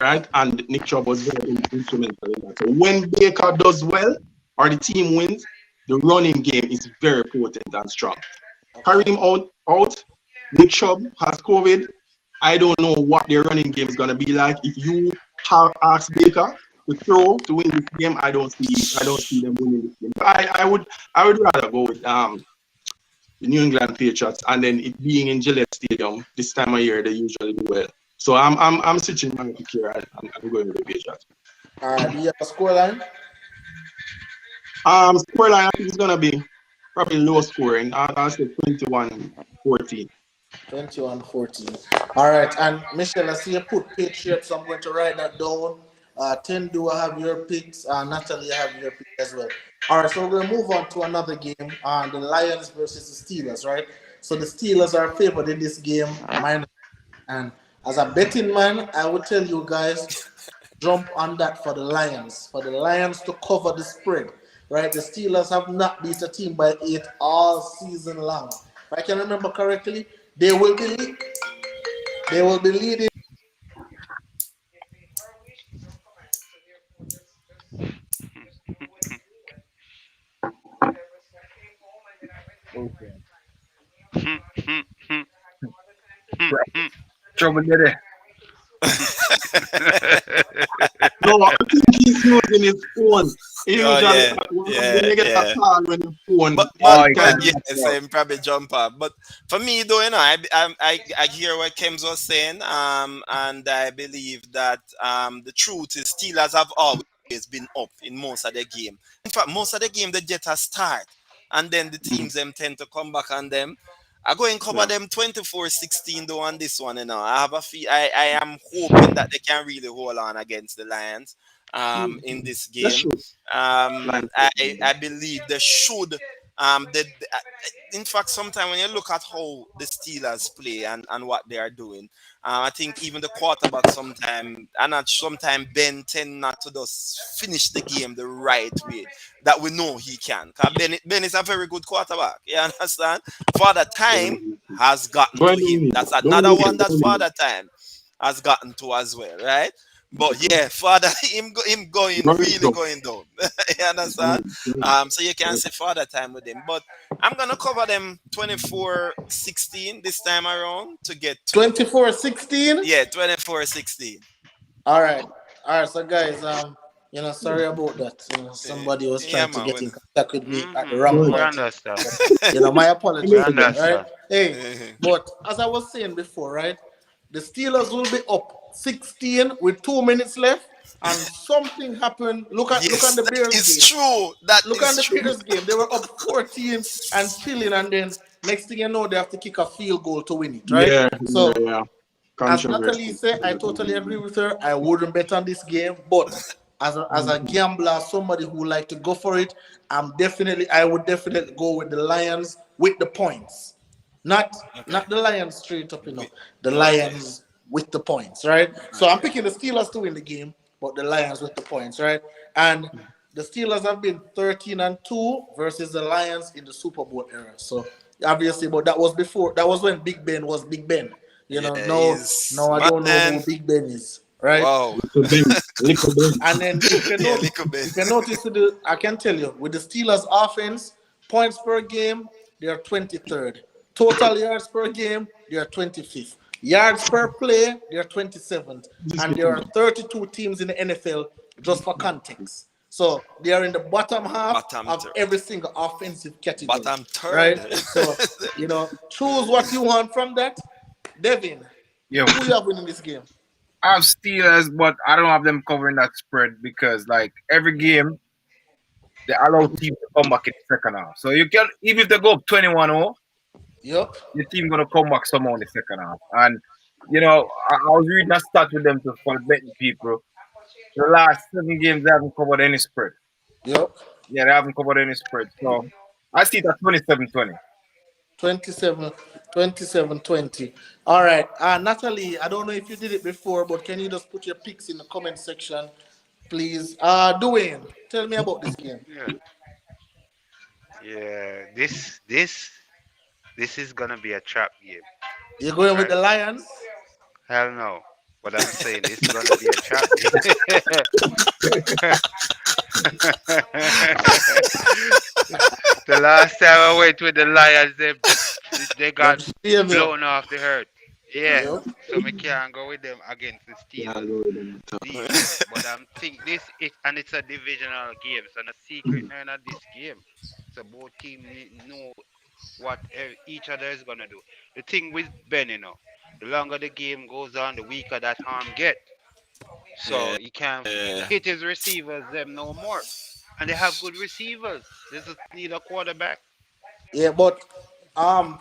right? And Nick Chubb was very instrumental in that. So when Baker does well, or the team wins, the running game is very potent and strong. Carry him out. Nick Chubb has COVID. I don't know what their running game is gonna be like. If you have asked Baker to throw to win this game, I don't see them winning this game. I would rather go with the New England Patriots, and then it being in Gillette Stadium this time of year, they usually do well. So I'm switching my pick here. I'm going with the Patriots. Do you have a scoreline? Scoreline I think is gonna be probably low scoring. I'll say 21-14. 21-14. All right, and Michelle, I see you put Patriots. I'm going to write that down. Tendu, I have your picks. Natalie, I have your picks as well. All right, so we're going to move on to another game. The Lions versus the Steelers, right? So the Steelers are favored in this game. And as a betting man, I would tell you guys, jump on that for the Lions to cover the spread, right? The Steelers have not beat a team by 8 all season long. If I can remember correctly, they will be leading. Trouble did it. No, I think he's using his phone. When you get a call when your phone. Same probably jump up. But for me, though, I hear what Kems was saying, and I believe that the truth is Steelers have always been up in most of the game. In fact, most of the game the Jets start, and then the teams them tend to come back on them. I go and cover them 24-16 though on this one. I have I am hoping that they can really hold on against the Lions in this game. I believe they should. In fact, sometimes when you look at how the Steelers play and what they are doing, I think even the quarterback sometimes Ben tend not to just finish the game the right way that we know he can. Because Ben is a very good quarterback. You understand? Father Time has gotten to him. That's another one that Father Time has gotten to as well, right? But yeah, Father, him going really going down. You understand? So you can say Father Time with him. But I'm gonna cover them 24-16 this time around to get 24-16. Yeah, 24-16. All right. So guys, sorry about that. Somebody was trying to get in contact with me at the wrong point. My apologies. Right? Hey, but as I was saying before, right? The Steelers will be up 16 with 2 minutes left, and something happened. Look at the Bears game. It's true. Look at the Bears game. They were up 14 and chilling, and then next thing you know, they have to kick a field goal to win it, right? As Natalie said, I totally agree with her. I wouldn't bet on this game, but as a gambler, somebody who like to go for it, I would definitely go with the Lions with the points. Not the Lions straight up, the Lions with the points, right? So I'm picking the Steelers to win the game, but the Lions with the points, right? And the Steelers have been 13-2 versus the Lions in the Super Bowl era. So obviously, but that was when Big Ben was Big Ben. Now I don't know who Big Ben is, right? Wow. And then you can notice I can tell you, with the Steelers offense, points per game, they are 23rd. Total yards per game, they are 25th. Yards per play, they are 27th. And there are 32 teams in the NFL, just for context. So they are in the bottom half of every single offensive category. Bottom third. Right? So, choose what you want from that. Devin, who you have winning this game? I have Steelers, but I don't have them covering that spread because, like, every game, they allow teams to come back in the second half. So you can, even if they go up 21-0, Yep. the team gonna come back somehow in the second half. And I was reading a stat with them for betting people. The last 7 games they haven't covered any spread. Yep. Yeah, they haven't covered any spread. So I see that 27-20. 27, 27, 20. All right. Natalie, I don't know if you did it before, but can you just put your picks in the comment section, please? Dwayne, tell me about this game. Yeah. Yeah. This is gonna be a trap game, You're going with right? the Lions? Hell no. But I'm saying this is gonna be a trap game. The last time I went with the Lions, they Them got shame you. blown off the hurt. Yeah. Yep. So me can't go with them against the Yeah, Steelers go with them. defense. But I'm think this is and it's a divisional game, so no secret none of this game. So both teams know what each other is gonna do. The thing with Ben, the longer the game goes on, the weaker that arm get. So Yeah. he can't hit his receivers them no more. And they have good receivers. They just need a quarterback. Yeah, but um,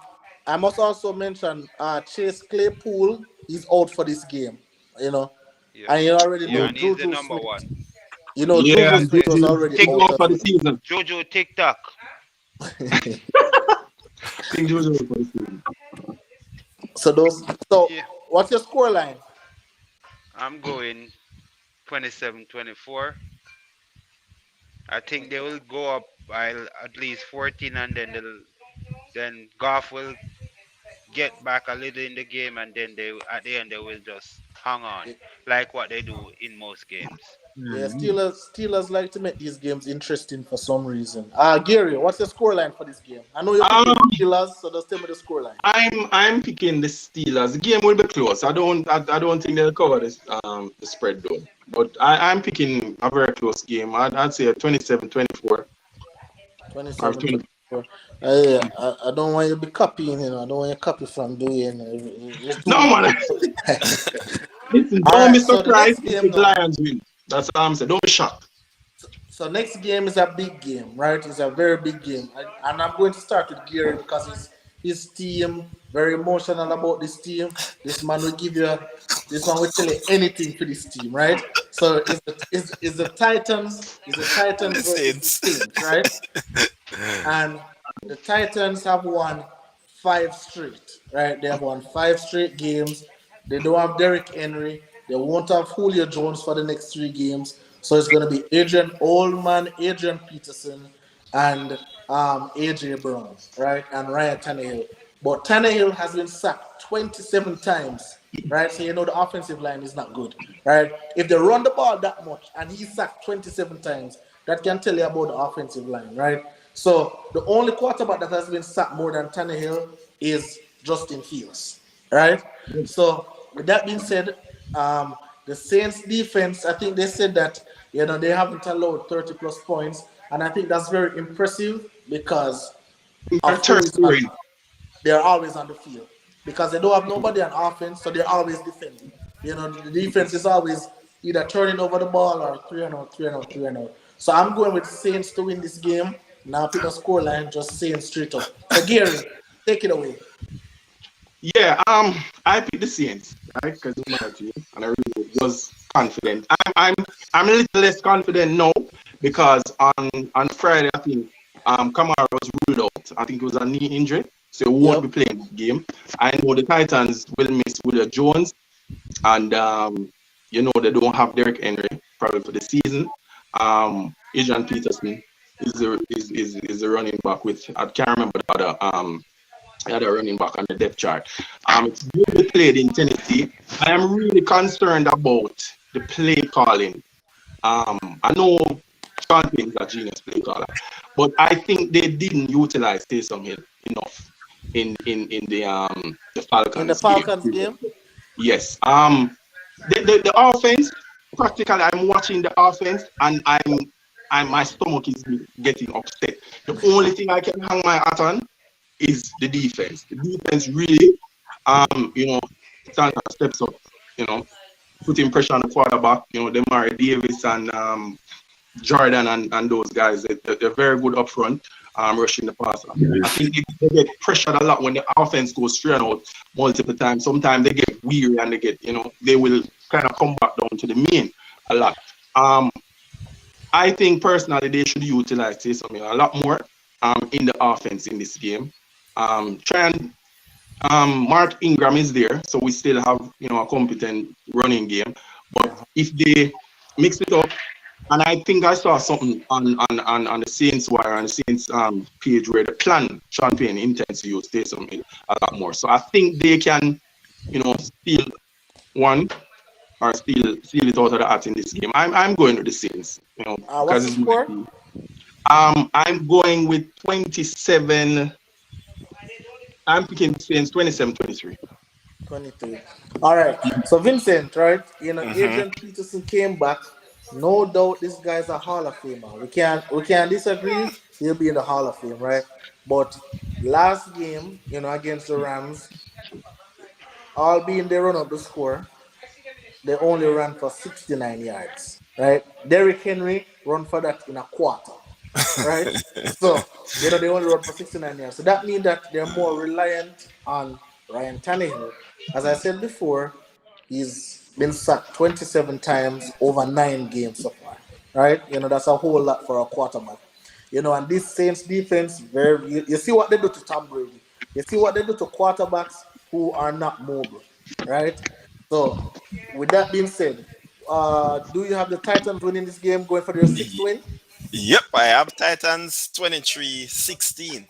I must also mention Chase Claypool is out for this game. You know, Yeah. and you already Yeah, know and he's the Juju number Smith. one. You know Yeah, Juju and Smith was Juju already Tick go out out as for the well. season. Jojo TikTok. I think Juju for the season. So those. So Yeah. what's your score line? I'm going 27-24. I think they will go up by at least 14 and then Goff will get back a little in the game and then they at the end they will just hang on like what they do in most games. Yeah, Mhm. Steelers like to make these games interesting for some reason. Gary, what's your score line for this game? I know you're picking Um, Steelers, so just tell me the score line. I'm picking the Steelers. The game will be close. I don't think they'll cover this the spread though. But I'm picking a very close game. I'd say a 27-24 or 27, 20. 24. Yeah, I don't want you to be copying, I don't want you to copy from doing. You're No too. man, listen, All don't be right, so the surprised next if game the now. Lions win. That's all I'm saying. Don't be shocked. So next game is a big game, right? It's a very big game, and I'm going to start with Gary because his team very emotional about this team. This man will tell you anything for this team, right? So is the Titans The versus the Saints. Saints, right? And the Titans have won 5 straight, right? They have won 5 straight games. They don't have Derrick Henry. They won't have Julio Jones for the next 3 games. So it's going to be Adrian Oldman, Adrian Peterson, and AJ Brown, right? And Ryan Tannehill. But Tannehill has been sacked 27 times, right? So you know the offensive line is not good, right? If they run the ball that much and he's sacked 27 times, that can tell you about the offensive line, right? So the only quarterback that has been sacked more than Tannehill is Justin Fields, right? So with that being said, the Saints defense, I think they said that they haven't allowed 30 plus points, and I think that's very impressive because They're of who third is on. scoring. They're always on the field because they don't have nobody on offense, so they're always defending. The defense is always either turning over the ball or 3-0, 3-0, 3-0. So I'm going with Saints to win this game. Now pick a score line, just saying straight up. So Gary, take it away. Yeah, I picked the Saints, right? Because it's my team, and I really was confident. I'm a little less confident now because on Friday I think Kamara was ruled out. I think it was a knee injury, so he won't Yep. be playing the game. I know the Titans will miss Julio Jones, and they don't have Derrick Henry probably for the season. Adrian Peterson is the running back with I can't remember the other running back on the depth chart. It's really played in Tennessee. I am really concerned about the play calling. I know Sean Payton is a genius play caller, but I think they didn't utilize Taysom Hill enough in the In the Falcons game. Falcons game, Yes. The offense, practically I'm watching the offense and my stomach is getting upset. The only thing I can hang my hat on is the defense. The defense really steps up, putting pressure on the quarterback, Demari Davis and Jordan and those guys. They're very good up front, rushing the passer. I think they get pressured a lot when the offense goes straight out multiple times. Sometimes they get weary and they get, they will kind of come back down to the main a lot. I think personally they should utilize Taysom a lot more in the offense in this game. Try and Mark Ingram is there, so we still have a competent running game. But if they mix it up, and I think I saw something on the Saints wire, on the Saints page, where the plan Sean Payne intends to use Taysom a lot more. So I think they can, steal one or steal it out of the hat in this game. I'm going with the Saints, What's because the it's score? I'm going with 27. I'm picking Saints 27-23. 23. All right. So Vincent, right? Adrian Peterson came back. No doubt this guy's a Hall of Famer. We can't disagree. He'll be in the Hall of Fame, right? But last game, against the Rams, all being they run up the score, they only ran for 69 yards, right? Derrick Henry run for that in a quarter, right? So, they only run for 69 yards. So that means that they're more reliant on Ryan Tannehill. As I said before, he's been sacked 27 times over 9 games so far, right? That's a whole lot for a quarterback. And this Saints defense, you see what they do to Tom Brady. You see what they do to quarterbacks who are not mobile, right? So, with that being said, do you have the Titans winning this game, going for their sixth win? Yep, I have Titans 23-16.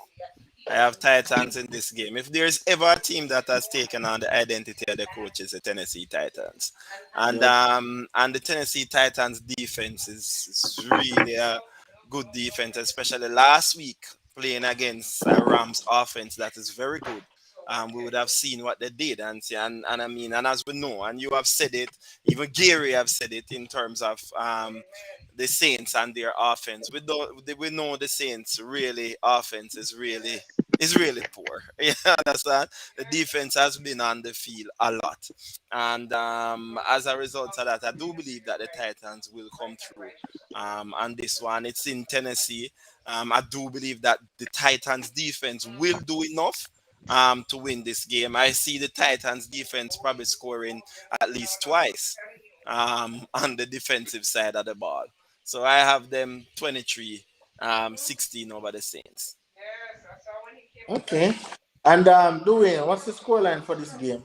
I have Titans in this game. If there's ever a team that has taken on the identity of the coach, it's the Tennessee Titans, and Yep. and the Tennessee Titans defense is really a good defense, especially last week playing against a Rams offense that is very good. We would have seen what they did, and I mean, and as we know, and you have said it, even Gary have said it in terms of the Saints and their offense. We know the Saints really offense is really poor. You understand? The defense has been on the field a lot, and as a result of that, I do believe that the Titans will come through. On this one, it's in Tennessee. I do believe that the Titans defense will do enough to win this game. I see the Titans defense probably scoring at least twice on the defensive side of the ball. So I have them 23-16 over the Saints. Okay. And Dwayne, what's the scoreline for this game?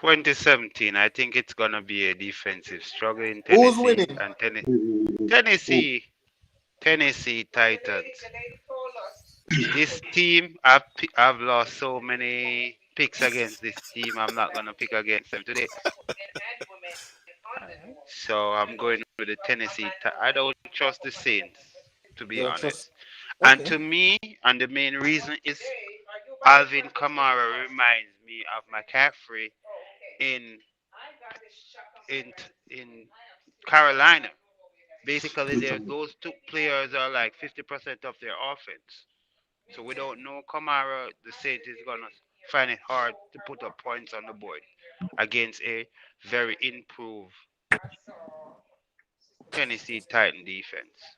2017, I think it's gonna be a defensive struggle in Who's Tennessee winning? and Tennessee, Tennessee Titans. This team, I've lost so many picks against this team. I'm not gonna pick against them today. So I'm going with the Tennessee. I don't trust the Saints, to be You don't trust? honest. And Okay. to me, and the main reason is Alvin Kamara reminds me of McCaffrey in in in Carolina. Basically, those two players are like 50% of their offense. So we don't know Kamara. The Saints is gonna find it hard to put up points on the board against a very improved Tennessee Titan defense.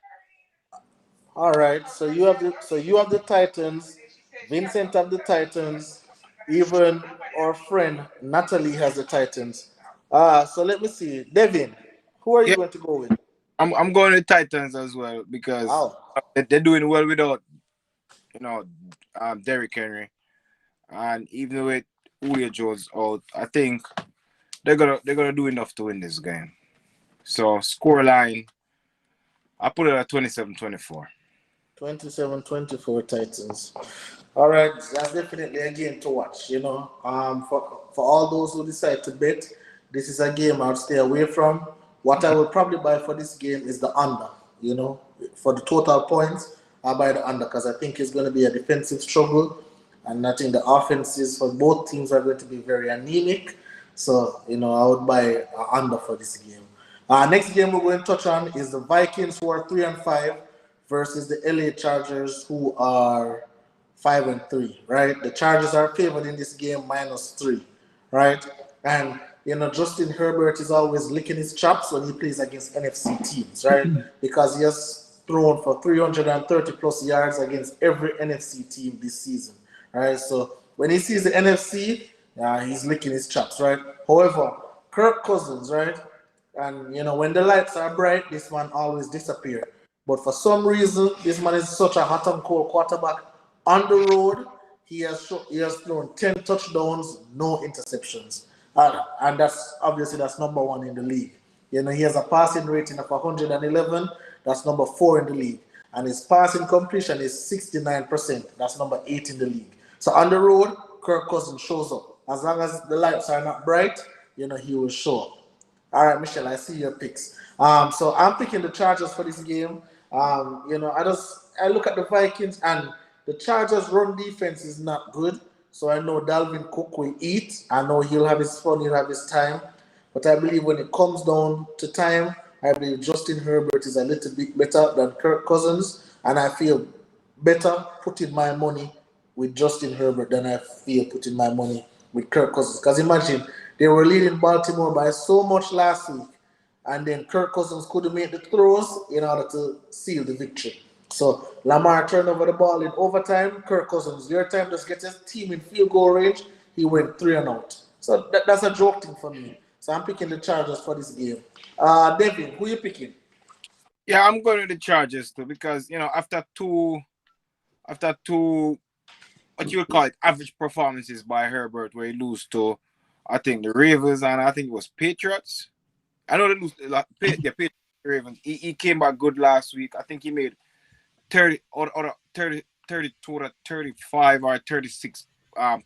All right. So you have the Titans. Vincent have the Titans. Even our friend Natalie has the Titans. So let me see. Devin, who are you Yeah, going to go with? I'm going to Titans as well because Oh, they're doing well without you know Derrick Henry, and even with Julio Jones out, I think they're gonna do enough to win this game. So scoreline, I put it at 27-24. 27-24 Titans. All right, that's definitely a game to watch. For all those who decide to bet, this is a game I'll stay away from. What I will probably buy for this game is the under. For the total points, I'll buy the under because I think it's going to be a defensive struggle, and I think the offenses for both teams are going to be very anemic. So I would buy a under for this game. Next game we're going to touch on is the Vikings, who are 3-5, versus the LA Chargers, who are 5-3. Right, the Chargers are favored in this game -3, right? And Justin Herbert is always licking his chops when he plays against NFC teams, right? Because he has thrown for 330 plus yards against every NFC team this season, right? So when he sees the NFC, he's licking his chops, right? However, Kirk Cousins, right? And when the lights are bright, this man always disappears. But for some reason, this man is such a hot and cold quarterback. On the road, he has thrown 10 touchdowns, no interceptions. And that's number one in the league. He has a passing rating of 111. That's number 4 in the league. And his passing completion is 69%. That's number 8 in the league. So on the road, Kirk Cousins shows up. As long as the lights are not bright, he will show up. All right, Michelle, I see your picks. So I'm picking the Chargers for this game. I look at the Vikings, and the Chargers' run defense is not good. So I know Dalvin Cook will eat. I know he'll have his fun, he'll have his time. But I believe when it comes down to time, I believe Justin Herbert is a little bit better than Kirk Cousins. And I feel better putting my money with Justin Herbert than I feel putting my money with Kirk Cousins. Because imagine, they were leading Baltimore by so much last week. And then Kirk Cousins couldn't make the throws in order to seal the victory. So Lamar turned over the ball in overtime. Kirk Cousins, your time to get his team in field goal range. He went 3 and out. So that's a joke thing for me. So I'm picking the Chargers for this game. Devin, who you picking? Yeah, I'm going with the Chargers too because after two what you would call it average performances by Herbert, where he lose to I think the Ravens and I think it was Patriots. I know they lose the Patriots, Ravens. He came back good last week. I think he made 32 or 35 or 36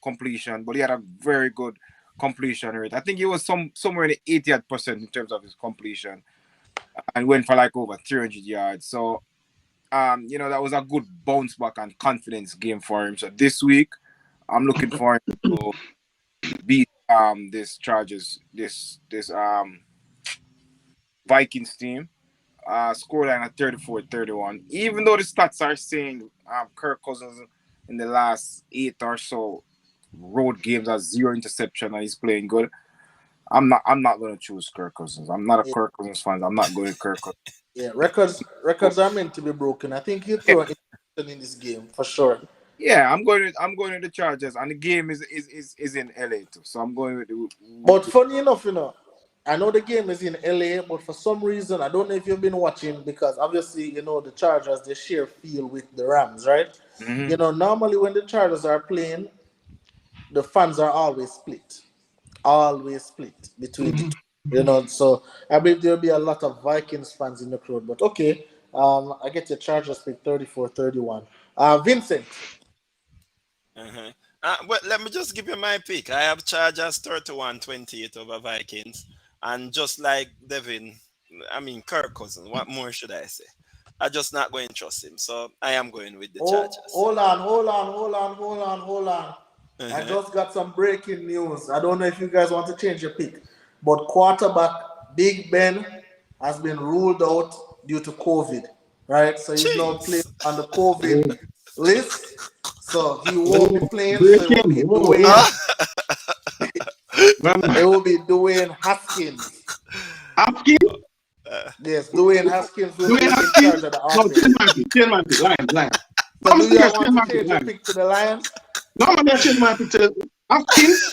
completion, but he had a very good completion rate. I think he was somewhere in the 80th% in terms of his completion, and went for like over 300 yards. So, that was a good bounce back and confidence game for him. So this week, I'm looking for him to beat this Chargers, this Vikings team. Scoreline at 34-31. Even though the stats are saying Kirk Cousins in the last 8 or so road games has 0 interception and he's playing good, I'm not going to choose Kirk Cousins. I'm not a Kirk Cousins fan. I'm not going Kirk Cousins. Yeah, records are meant to be broken. I think he'll throw an interception in this game for sure. Yeah, I'm going to the Chargers, and the game is in LA too. So I'm going with the. But funny enough, I know the game is in LA, but for some reason, I don't know if you've been watching, because obviously, the Chargers, they share field with the Rams, right? Mm-hmm. Normally when the Chargers are playing, the fans are always split. Always split between the two. So I believe there'll be a lot of Vikings fans in the crowd. But okay, I get the Chargers pick 34-31. Vincent. Well, let me just give you my pick. I have Chargers 31-28 over Vikings. And just like Devin, Kirk Cousins, what more should I say? I'm just not going to trust him. So I am going with the Chargers. Hold on. I just got some breaking news. I don't know if you guys want to change your pick, but quarterback Big Ben has been ruled out due to COVID, right? So he's now playing on the COVID list. So he won't be playing. So it will be Dwayne Haskins. Haskins? Yes, Dwayne Haskins will be in charge of the offense. Tell my pick. Lions. So do you want to change your pick to the Lions? No, I'm not changing my pick to Haskins.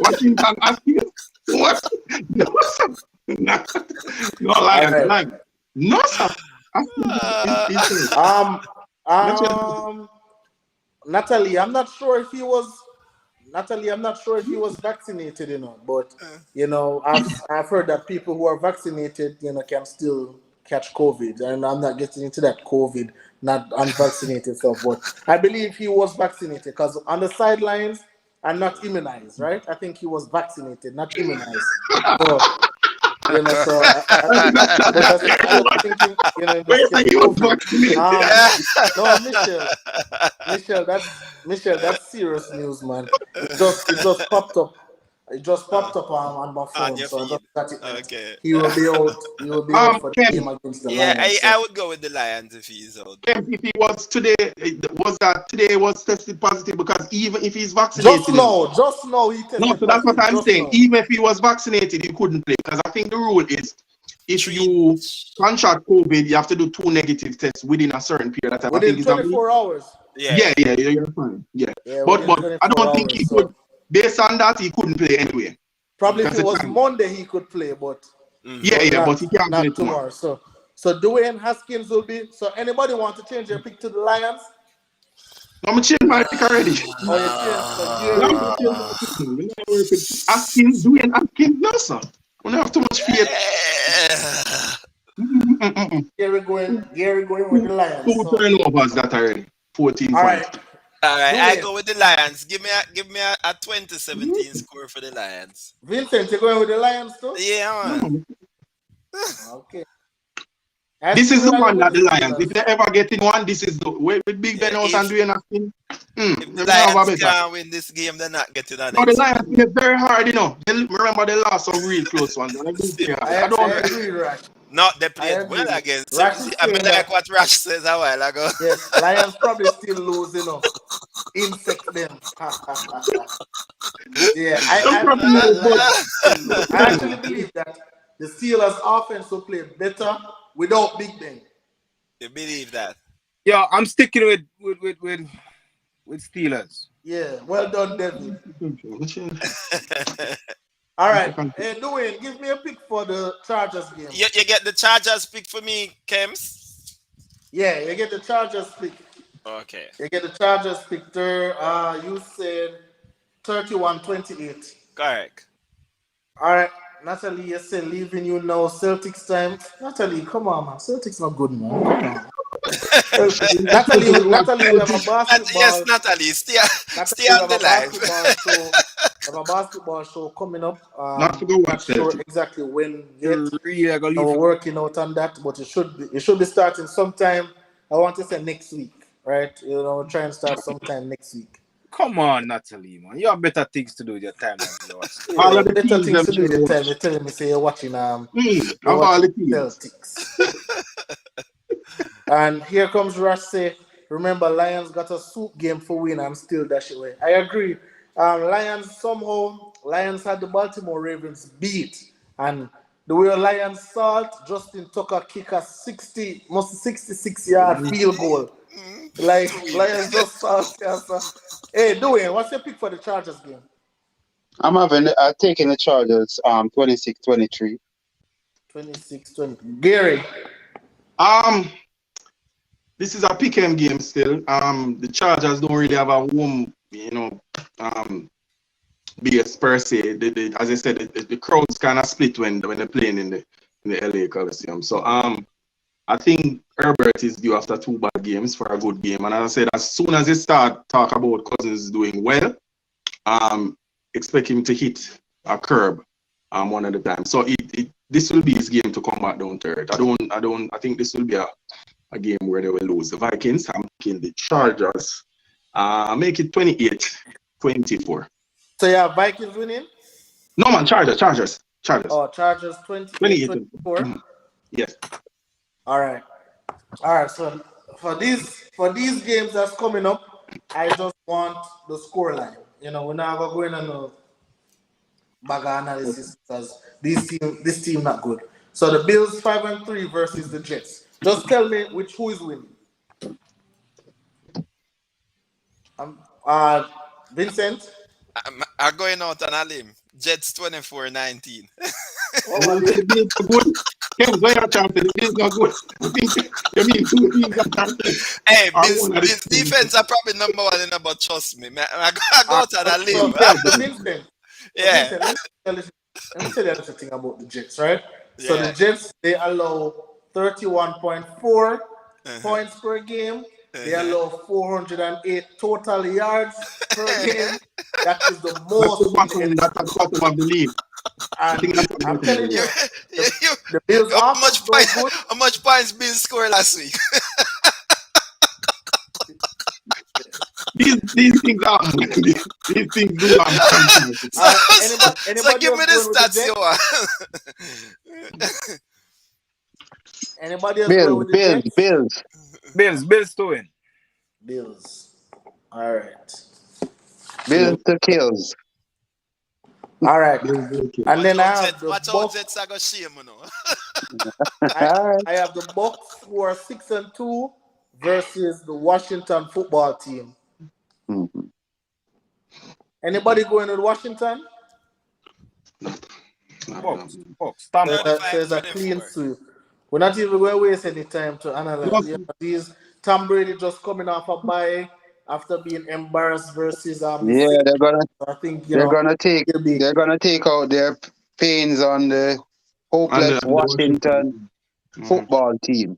Washington Haskins? What? No, sir. No, Lions. No, sir. Natalie, I'm not sure if he was vaccinated, but I've heard that people who are vaccinated, can still catch COVID, and I'm not getting into that COVID, not unvaccinated stuff, but I believe he was vaccinated because on the sidelines and not immunized, right? I think he was vaccinated, not immunized. So, so I was thinking, no, Michelle, that's serious news, man. It just popped up It just popped up on my On phone, your so I feed. just got it. Meant Okay. he will be out. He will be out for the Ken, game against the Yeah, Lions. I would go with the Lions if he's out. Ken, if he was today, today was tested positive because even if he's vaccinated, just know he tested no, so that's what positive. I'm Just saying. now. Even if he was vaccinated, he couldn't play because I think the rule is if Three- you contract COVID, you have to do 2 negative tests within a certain period of time. I think Within it's a week. 24 hours. Yeah, you're fine. Yeah, Yeah, but within I 24 don't think he hours, could. so Based on that, he couldn't play anyway. probably if Because it was the time. Monday he could play, but Yeah, but he can't play not tomorrow. So Dwayne Haskins will be. So anybody want to change your pick to the Lions? I'm changing my pick already. Oh, you changed. So Gary. Askins, doing Askins, no sir. We don't have too much faith. Gary going with the Lions. 2 So, turnovers that already. 14 all points. right. All right, I Dwayne. go with the Lions. Give me a 2017 score for the Lions. Vincent, you're going with the Lions too? Yeah, man. Okay. This is the one that the Steelers. Lions. If they ever get in one, this is the way with Big Ben out and doing Askins. If the Lions can't win this game, they're not getting on No, the it. Lions play very hard, you know. Remember they lost some real close ones. I agree, Rash. No, they I played agree. well against Rash them. is I mean, saying like that- what Rash says a while ago. Yes, Lions probably still lose, you know. Insect them. Yeah, I actually believe that the Steelers offense will play better without Big Ben. You believe that? Yeah, I'm sticking with Steelers. Yeah, well done, David. All right, hey, Dwayne, give me a pick for the Chargers game. You get the Chargers pick for me, Kems? Yeah, you get the Chargers pick. Okay. You get the Chargers pick there. You said 31-28. Correct. All right, Natalie, you said leaving you now. Celtics time. Natalie, come on, man. Celtics not good, man. Come on. Natalie, we have a basketball. Yes, Natalie, stay on the live. We have a basketball show coming up. Not to go watch sure Celtics. exactly when yet. Really, We're working out on that, but it should be starting sometime. I want to say next week, right? You know, try and start sometime next week. Come on, Natalie, man. You have better things to do with your time than yours. All of the better teams things to do them with the should time. You're telling me, say you're watching of all the teams. Celtics. And here comes Rush say, remember, Lions got a soup game for win and still dash away. I agree. Lions had the Baltimore Ravens beat. And the way Lions salt, Justin Tucker kick a 66-yard field goal. Like, Lions just salt. Hey, Dwayne, what's your pick for the Chargers game? I'm taking the Chargers 26-23. 26-20. Gary. This is a pick 'em game still. The Chargers don't really have a home, base per se. As I said, the crowds kind of split when they're playing in the LA Coliseum. So I think Herbert is due after 2 bad games for a good game. And as I said, as soon as they start talk about Cousins doing well, expect him to hit a curb one at a time. So this will be his game to come back down to earth. I think this will be a game where they will lose. The Vikings, I'm picking the Chargers. Make it 28-24. So you have Vikings winning? No man, Chargers. Oh, Chargers 28-24. Yes. All right. So for these games that's coming up, I just want the scoreline. You know, we're not going on a bag analysis because this team not good. So the Bills 5-3 versus the Jets. Just tell me who is winning. Vincent. I'm going out on a limb. Jets 24-19. Ken, where are chances? The Bills not good. You mean 2 teams are chances? Hey, this defense are probably number 1 in about, trust me. I go out on a limb. Vincent. Yeah. Vincent, let me tell you a little thing about the Jets, right? So Yeah. the Jets, they allow 31.4 points per game. They allow 408 total yards per game. That is the most. That's the bottom of the league. And I'm telling you, the Bills how offense much points Bills scored last week? These things happen. These things do happen. So Anybody give me else the going with the stats you Jets? want. Anybody else going Bills, with the Bills, Jets? Bills, Bills to win. Bills. All right. Bills to kills. All right. And then I have the Watch out, Bucks. Jets are gonna shame you know. I have the Bucks who are 6-2 versus the Washington football team. Mm-hmm. Anybody going with Washington? Bucks. Stamp. So it's a clean 35-24. sweep. We're not even going to waste any time to analyze. You know, these Tom Brady just coming off a bye after being embarrassed versus the Yeah, Saints. they're gonna I think they're gonna take it'll be they're gonna take out their pains on the hopeless And the Washington football team.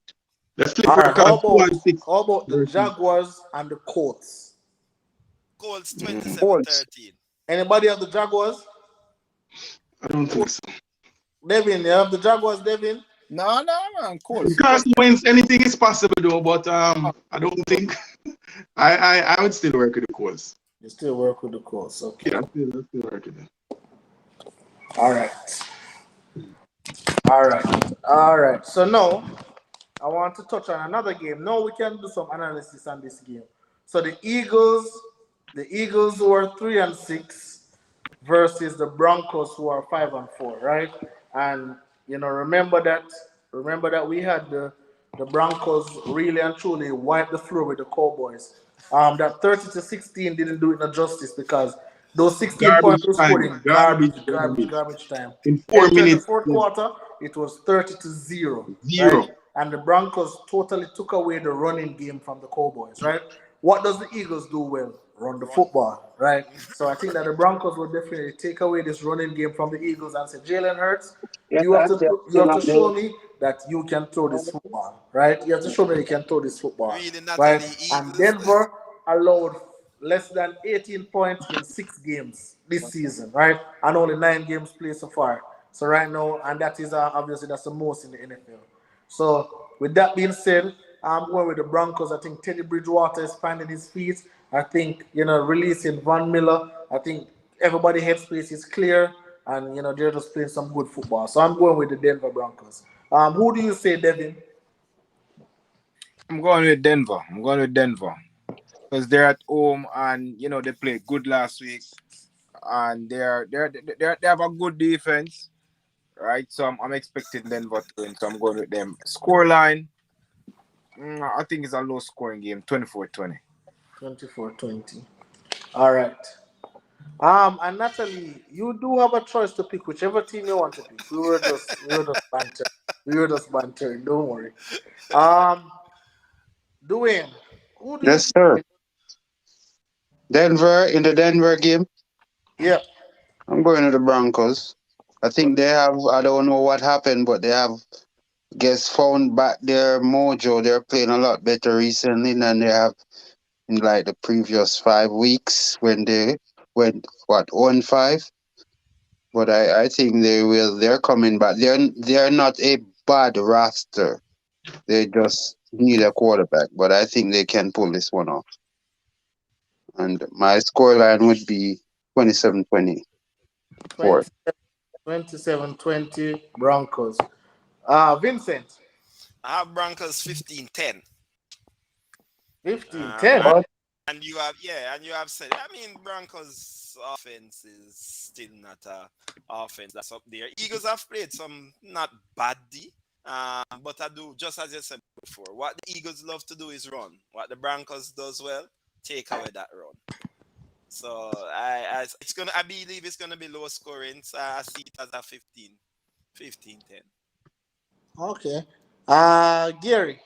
Let's flip all right. record 2-6 How about the versus. Jaguars and the Colts? Colts Colts. 27-13. Anybody have the Jaguars? I don't think so. Devin, you have the Jaguars, Devin? No, man. Colts. Carson Wentz, anything is possible though, but I don't think I would still work with the Colts. You still work with the Colts, okay. Yeah, I still work with them. All right. So now I want to touch on another game. Now we can do some analysis on this game. So the Eagles who are 3-6 versus the Broncos who are 5-4, right? And remember that we had the Broncos really and truly wiped the floor with the Cowboys. That 30-16 didn't do it no justice because those 16 points were scored in garbage time. In 4 Entered minutes. the fourth quarter, it was 30-0. 0. Right? And the Broncos totally took away the running game from the Cowboys, right? What does the Eagles do well? Run the football, right? So I think that the Broncos will definitely take away this running game from the Eagles and say, Jalen Hurts, you have to show me that you can throw this football, right? You have to show me you can throw this football, Really, Natalie right? Eagles. And Denver allowed less than 18 points in 6 games this season, right? And only 9 games played so far. So right now, and that is obviously that's the most in the NFL. So with that being said, I'm going with the Broncos. I think Teddy Bridgewater is finding his feet. I think releasing Von Miller. I think everybody headspace is clear, and they're just playing some good football. So I'm going with the Denver Broncos. Who do you say, Devin? I'm going with Denver. Because they're at home and they played good last week, and they have a good defense, right? So I'm expecting Denver to win. So I'm going with them. Scoreline, I think it's a low scoring game, 24-20. 24-20. All right. And Natalie, you do have a choice to pick whichever team you want to pick. We were just bantering. Don't worry. Dwayne, who do you Yes, sir. pick? Denver in the Denver game. Yeah. I'm going to the Broncos. I think they have. I don't know what happened, but they have. Found back their mojo. They're playing a lot better recently than they have in like the previous 5 weeks when they went 0-5. But I think they're coming back. They're not a bad roster. They just need a quarterback. But I think they can pull this one off. And my scoreline would be 27-20. 27-20 Broncos. Vincent. I have Broncos 15-10. 15-10. And you have said, I mean, Broncos offense is still not a offense that's up there. Eagles have played some not badly, but I do, just as you said before, what the Eagles love to do is run. What the Broncos does well, take away that run. So I believe it's gonna be low scoring. So I see it as a 15-10. Okay. Gary.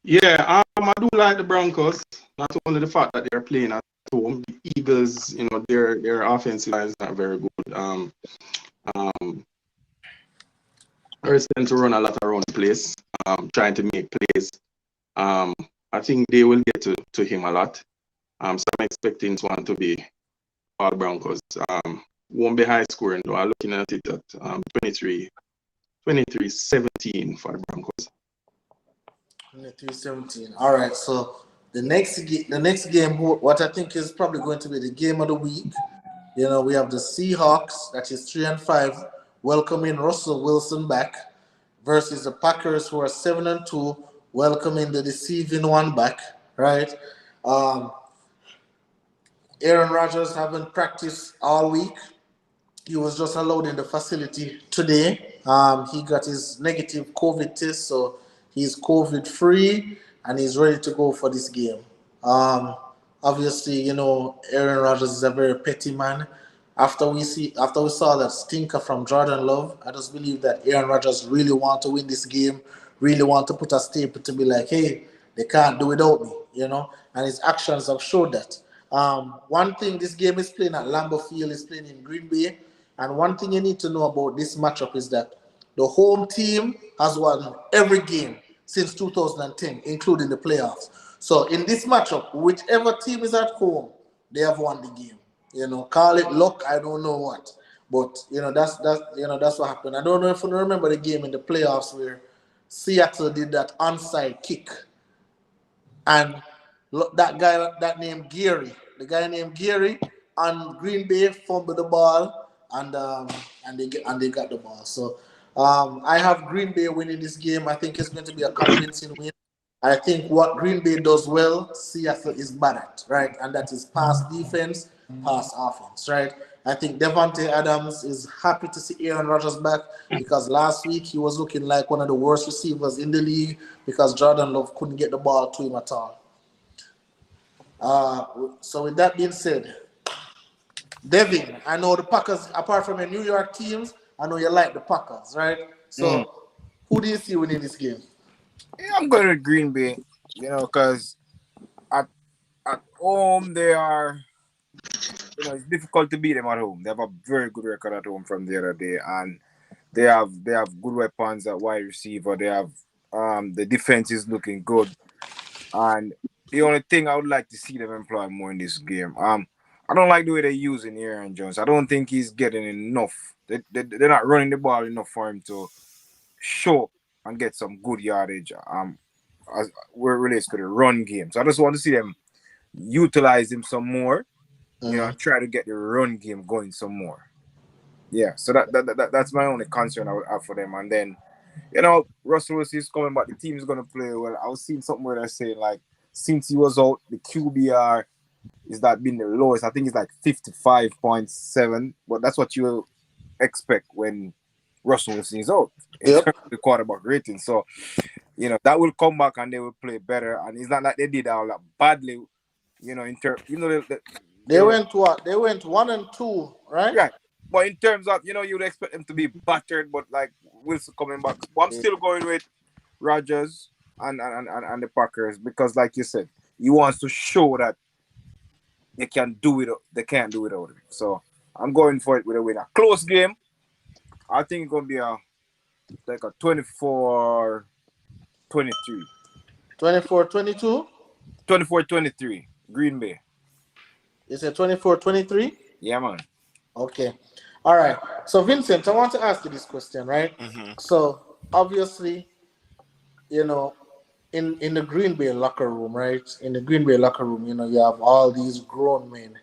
Yeah, I do like the Broncos. Not only the fact that they're playing at home, the Eagles, their offensive line is not very good. Hurts tend to run a lot around the place, trying to make plays. I think they will get to him a lot. So I'm expecting this one to be all Broncos. Won't be high scoring though. I'm looking at it at 23-17 for the Broncos. 23-17. All right. So The next game, what I think is probably going to be the game of the week. We have the Seahawks, that is 3-5, welcoming Russell Wilson back, versus the Packers, who are 7-2, welcoming the deceiving one back. Right? Um, Aaron Rodgers haven't practiced all week. He was just allowed in the facility today. He got his negative COVID test, so he's COVID free and he's ready to go for this game. Um, Obviously, Aaron Rodgers is a very petty man. After we saw that stinker from Jordan Love, I just believe that Aaron Rodgers really want to win this game, really want to put a staple to be like, hey, they can't do without me. And his actions have showed that. One thing, this game is playing at Lambeau Field, is playing in Green Bay. And one thing you need to know about this matchup is that the home team has won every game since 2010, including the playoffs. So in this matchup, whichever team is at home, they have won the game. Call it luck, I don't know what. But that's what happened. I don't know if you remember the game in the playoffs where Seattle did that onside kick. And that guy named Gary, and Green Bay fumbled the ball, and they got the ball. So I have Green Bay winning this game. I think it's going to be a convincing win. I think what Green Bay does well, Seattle is bad at, right? And that is pass defense, pass offense, right? I think Devontae Adams is happy to see Aaron Rodgers back, because last week he was looking like one of the worst receivers in the league because Jordan Love couldn't get the ball to him at all. So with that being said, Devin, I know the Packers, apart from the New York teams, I know you like the Packers, right? So who do you see winning this game? Yeah, I'm going to Green Bay, because at home they are, it's difficult to beat them at home. They have a very good record at home from the other day, and they have good weapons at wide receiver. They have the defense is looking good, and the only thing I would like to see them employ more in this game. I don't like the way they're using Aaron Jones. I don't think he's getting enough. They're not running the ball enough for him to show and get some good yardage. As where it relates to the run game. So I just want to see them utilize him some more. And try to get the run game going some more. Yeah, so that's my only concern I would have for them. And then, Russell Wilson is coming back. The team is going to play well. I was seeing something where they're saying, like, since he was out, the QBR is that been the lowest. I think it's like 55.7. But that's what you expect when Russell Wilson is out in terms of the quarterback rating. So, that will come back and they will play better. And it's not like they did all that badly, in terms, They went what? They went 1-2, right? Yeah. But in terms of, you'd expect them to be battered, but like Wilson coming back. But I'm still going with Rodgers and the Packers, because, like you said, he wants to show that they can't do it without him. So I'm going for it with a winner. Close game. I think it's gonna be a 24-23. 24-22? 24-23. Green Bay. Is it 24-23? Yeah, man. Okay. All right. So, Vincent, I want to ask you this question, right? So, obviously, in the Green Bay locker room, right? In the Green Bay locker room, you have all these grown men,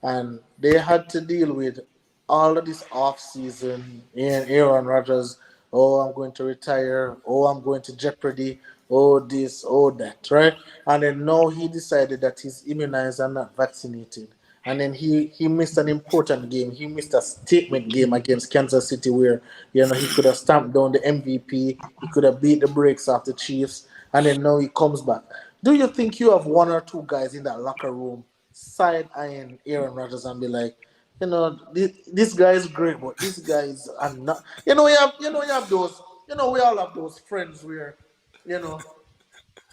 and they had to deal with all of this off-season, and Aaron Rodgers, oh, I'm going to retire, oh, I'm going to Jeopardy, oh, this, oh, that, right? And then now he decided that he's immunized and not vaccinated. And then he missed an important game. He missed a statement game against Kansas City where, he could have stamped down the MVP. He could have beat the brakes off the Chiefs. And then now he comes back. Do you think you have one or two guys in that locker room side-eyeing Aaron Rodgers and be like, this guy is great, but this guy is not. You have those. We all have those friends where,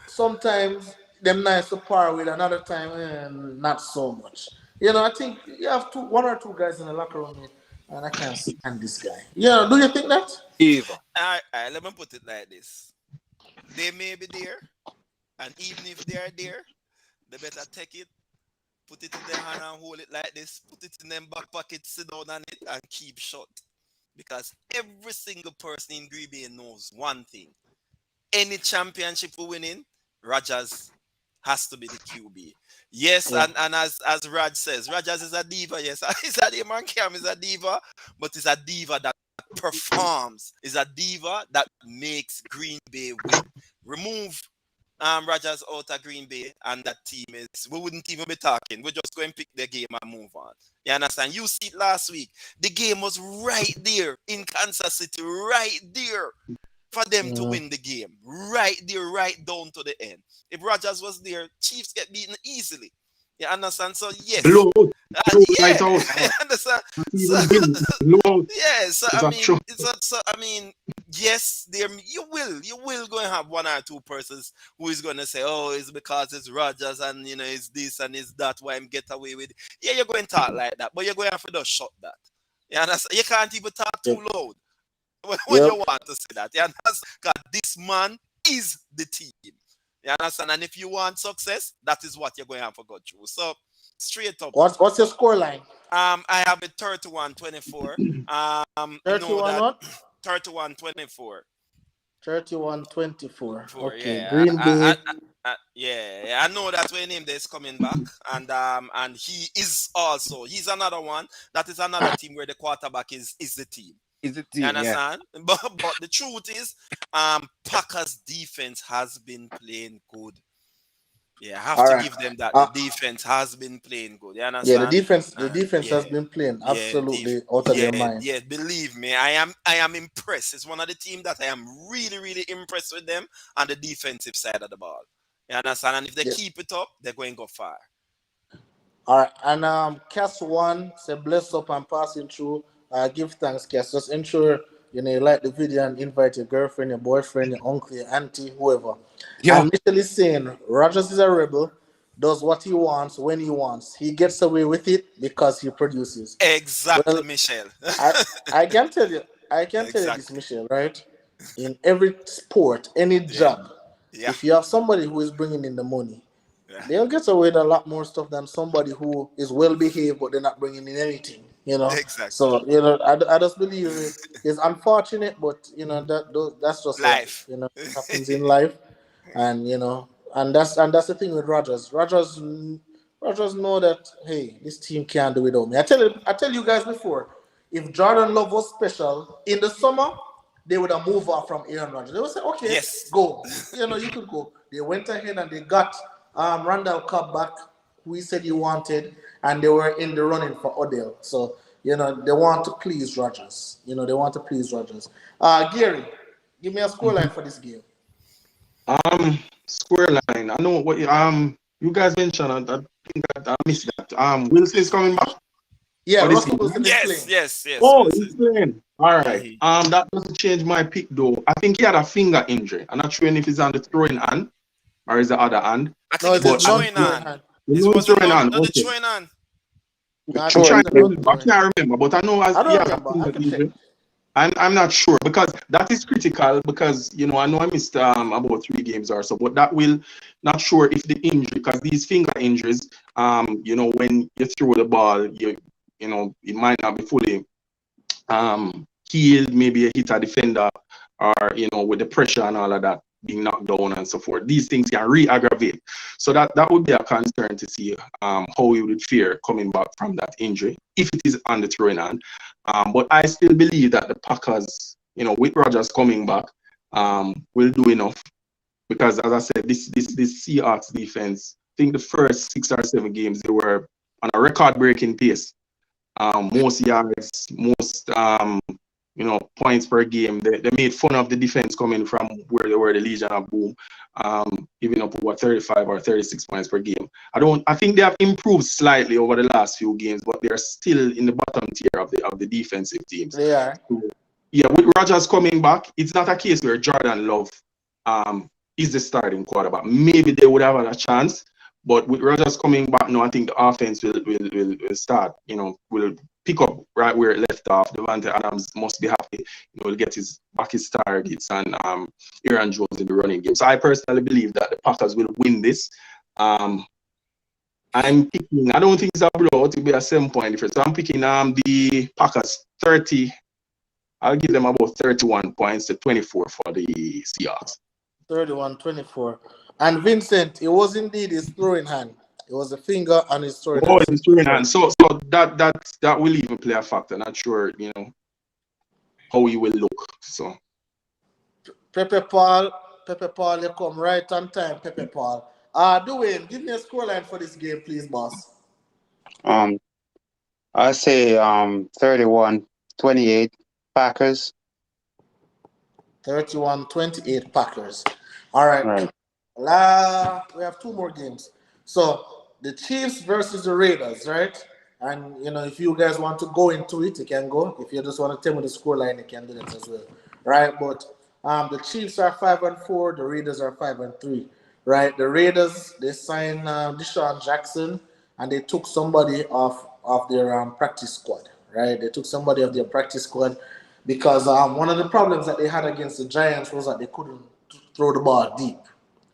sometimes them nice to par with, another time not so much. I think you have one or two guys in the locker room, and I can't stand this guy. Do you think that? Eva. All right, let me put it like this. They may be there, and even if they are there, they better take it, put it in their hand and hold it like this, put it in their back pocket, sit down on it, and keep shut. Because every single person in Green Bay knows one thing. Any championship we're winning, Rodgers has to be the QB. Yes, and as Raj says, Rogers is a diva. Yes, he's a diva. Man, Cam is a diva, but he's a diva that performs. Is a diva that makes Green Bay win. Remove Rogers out of Green Bay, and that team is, we wouldn't even be talking. We're just going to pick the game and move on. You understand? You see it last week. The game was right there in Kansas City, right there for them to win the game. Right there, right down to the end. If Rogers was there, Chiefs get beaten easily. You understand? So yes. Blow Yeah. right out. Understand? Yeah, so I mean, yes, there you will go and have one or two persons who is gonna say, oh, it's because it's Rogers and it's this and it's that why I'm get away with it. Yeah, you're going to talk like that, but you're going to have to just shut that. You understand? You can't even talk too loud when you want to say that. You understand? Because this man is the team. You understand? And if you want success, that is what you're going to have to go through. So straight up. What's your score line? I have it 31-24. 31 what? 31-24. 31-24. Okay, Yeah. Green Bay. I know that when him is coming back, and he's another one. That is another team where the quarterback is the team. Is the team? You understand? Yeah. But the truth is, Packers defense has been playing good. Yeah, I have to give them that. The defense has been playing good. You understand? Yeah, the defense has been playing absolutely out of their mind. Yeah, believe me, I am impressed. It's one of the teams that I am really, really impressed with them on the defensive side of the ball. You understand? And if they keep it up, they're going to go far. All right, and Cass 1 say bless up and passing through. Give thanks, Cass. Just ensure you like the video and invite your girlfriend, your boyfriend, your uncle, your auntie, whoever. Yeah. And Mitchell is saying Rogers is a rebel, does what he wants when he wants. He gets away with it because he produces. Exactly, Michelle. I can tell you this, Michelle, right? In every sport, any job, if you have somebody who is bringing in the money, they'll get away with a lot more stuff than somebody who is well behaved but they're not bringing in anything. Exactly. So I just believe it's unfortunate, but that's just life. It happens in life, and and that's the thing with Rogers. Rogers know that hey, this team can't do without me. I tell you guys before, if Jordan Love was special in the summer, they would have moved off from Aaron Rodgers. They would say, okay, go. You could go. They went ahead and they got Randall Cobb back, who he said he wanted, and they were in the running for Odell. So, they want to please Rodgers. Gary, give me a scoreline for this game. Scoreline. I know what you guys mentioned. I think I missed that. Wilson is coming back. Yeah, Russell Wilson is playing. Yes. Oh, he's playing. All right. That doesn't change my pick though. I think he had a finger injury. I'm not sure if it's on the throwing hand or is the other hand. I think it's throwing hand. It's throwing hand. Okay. Throwing hand. I can't remember, but I know as he has a finger injury. I'm not sure because that is critical because I know I missed about 3 games or so, but that will not sure if the injury because these finger injuries, when you throw the ball, it might not be fully healed, maybe a hit a defender or with the pressure and all of that being knocked down and so forth. These things can re-aggravate. So that would be a concern to see how he would fare coming back from that injury if it is on the throwing hand. But I still believe that the Packers, with Rodgers coming back, will do enough because, as I said, this Seahawks defense, I think the first 6 or 7 games they were on a record-breaking pace. Most yards, most points per game. They made fun of the defense coming from where they were the Legion of Boom, giving up over 35 or 36 points per game. I think they have improved slightly over the last few games, but they're still in the bottom tier of the defensive teams. They are. Yeah, with Rodgers coming back, it's not a case where Jordan Love is the starting quarterback. Maybe they would have had a chance, but with Rodgers coming back, no, I think the offense will start. Will pick up right where it left off. Devontae Adams must be happy. He'll get his targets and Aaron Jones in the running game. So I personally believe that the Packers will win this. I'm picking. I don't think it's a blowout. It'll be a 7-point difference. So I'm picking the Packers 30. I'll give them about 31 points to 24 for the Seahawks. 31-24. And Vincent, it was indeed his throwing hand. It was a finger on his throwing Oh, hand. he's throwing hand. So that will even play a factor. Not sure, how he will look. So Pepe Paul, you come right on time, Pepe Paul. Dwayne, give me a scoreline for this game, please, boss. I say 31-28 Packers. 31-28 Packers. All right. Right. We have two more games. So the Chiefs versus the Raiders, right? And if you guys want to go into it, you can go. If you just want to tell me the scoreline, you can do that as well, right? But the Chiefs are 5-4, the Raiders are 5-3, right? The Raiders, they signed Deshaun Jackson, and they took somebody off their practice squad, right? They took somebody off their practice squad because one of the problems that they had against the Giants was that they couldn't throw the ball deep,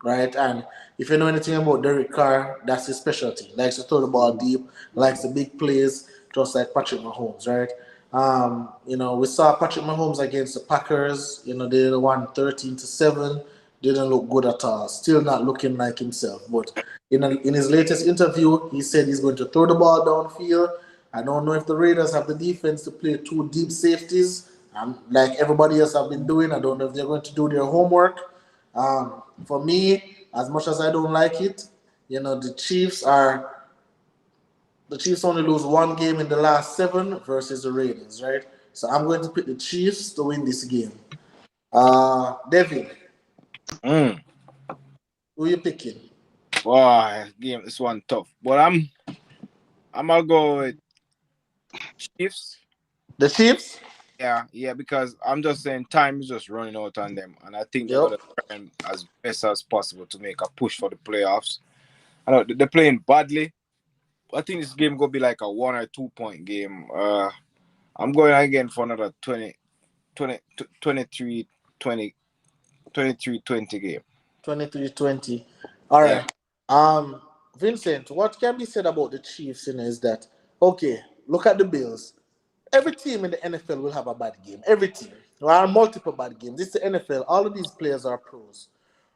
right? And if you know anything about Derek Carr, that's his specialty. Likes to throw the ball deep, likes the big plays, just like Patrick Mahomes, right? We saw Patrick Mahomes against the Packers. They won 13-7. Didn't look good at all. Still not looking like himself. But in his latest interview, he said he's going to throw the ball downfield. I don't know if the Raiders have the defense to play two deep safeties, like everybody else have been doing. I don't know if they're going to do their homework. For me, as much as I don't like it, the Chiefs only lose one game in the last 7 versus the Raiders, right? So I'm going to pick the Chiefs to win this game. Devin, who are you picking? Wow, game this one tough. But I'm gonna go with Chiefs. The Chiefs? Yeah, because I'm just saying time is just running out on them, and I think they're gonna try as best as possible to make a push for the playoffs. I know they're playing badly. I think this game gonna be like a 1 or 2 point game. I'm going again for another 23-20 game. 23-20. All right. Vincent, what can be said about the Chiefs is that, okay, look at the Bills. Every team in the NFL will have a bad game. Every team. There are multiple bad games. This is the NFL. All of these players are pros,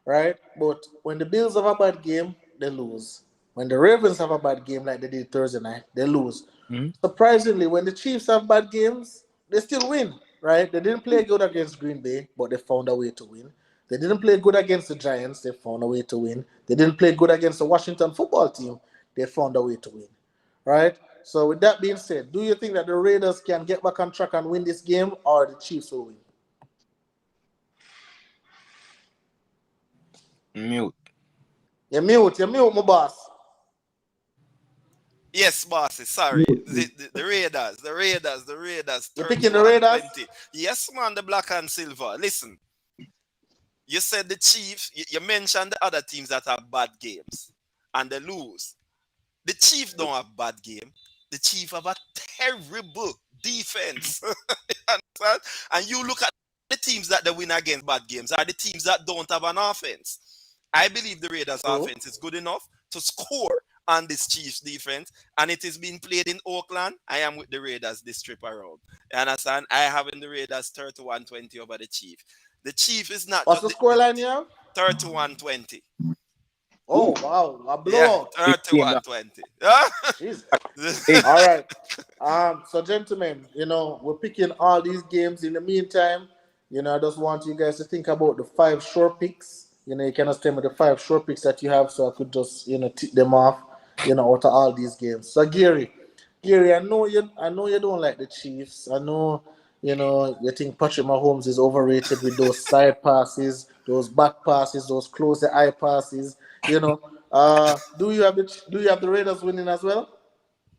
right? But when the Bills have a bad game, they lose. When the Ravens have a bad game like they did Thursday night, they lose. Mm-hmm. Surprisingly, when the Chiefs have bad games, they still win, right? They didn't play good against Green Bay, but they found a way to win. They didn't play good against the Giants. They found a way to win. They didn't play good against the Washington football team. They found a way to win, right? So with that being said, do you think that the Raiders can get back on track and win this game, or the Chiefs will win? Mute. You're mute, my boss. Yes, bosses. Sorry. The Raiders. You're picking the Raiders? 20. Yes, man, the black and silver. Listen, you said the Chiefs, you mentioned the other teams that have bad games and they lose. The Chiefs don't have bad game. The Chiefs have a terrible defense. Understand? And you look at the teams that they win against bad games are the teams that don't have an offense. I believe the Raiders' offense is good enough to score on this Chiefs defense, and it is being played in Oakland. I am with the Raiders this trip around. You understand? I have in the Raiders 31-20 over the Chiefs. The Chief is not. What's the scoreline here? 31-20. Oh, wow. A blowout. Yeah, 31-20. Jesus. All right. So, gentlemen, we're picking all these games. In the meantime, I just want you guys to think about the 5 short picks. You can just tell me the 5 short picks that you have so I could just, tick them off, out of all these games. So, Gary, I know you don't like the Chiefs. I know, you think Patrick Mahomes is overrated with those side passes, those back passes, those close the eye passes. Do you have the Raiders winning as well?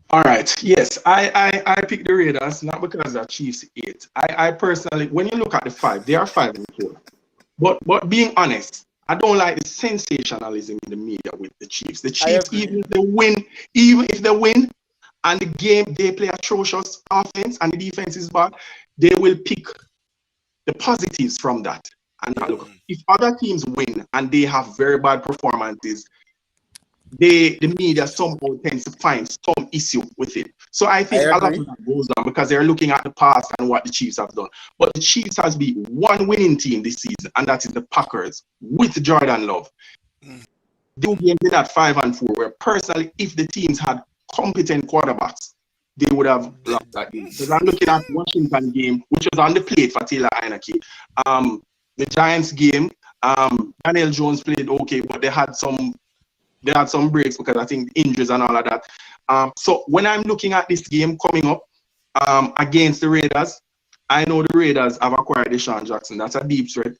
All right. Yes, I picked the Raiders not because the Chiefs 8. I personally, when you look at the 5, they are 5-4. But being honest, I don't like the sensationalism in the media with the Chiefs. The Chiefs, even if they win, and the game they play atrocious offense and the defense is bad, they will pick the positives from that. And look, if other teams win and they have very bad performances, the media somehow tends to find some issue with it. So I think a lot of that goes on because they're looking at the past and what the Chiefs have done. But the Chiefs has been one winning team this season, and that is the Packers with Jordan Love. The two games in at 5-4, where personally, if the teams had competent quarterbacks, they would have lost that game. Because I'm looking at Washington game, which was on the plate for Taylor Heineke. The Giants game, Daniel Jones played okay, but they had some breaks because I think injuries and all of that. So when I'm looking at this game coming up against the Raiders, I know the Raiders have acquired Deshaun Jackson. That's a deep threat.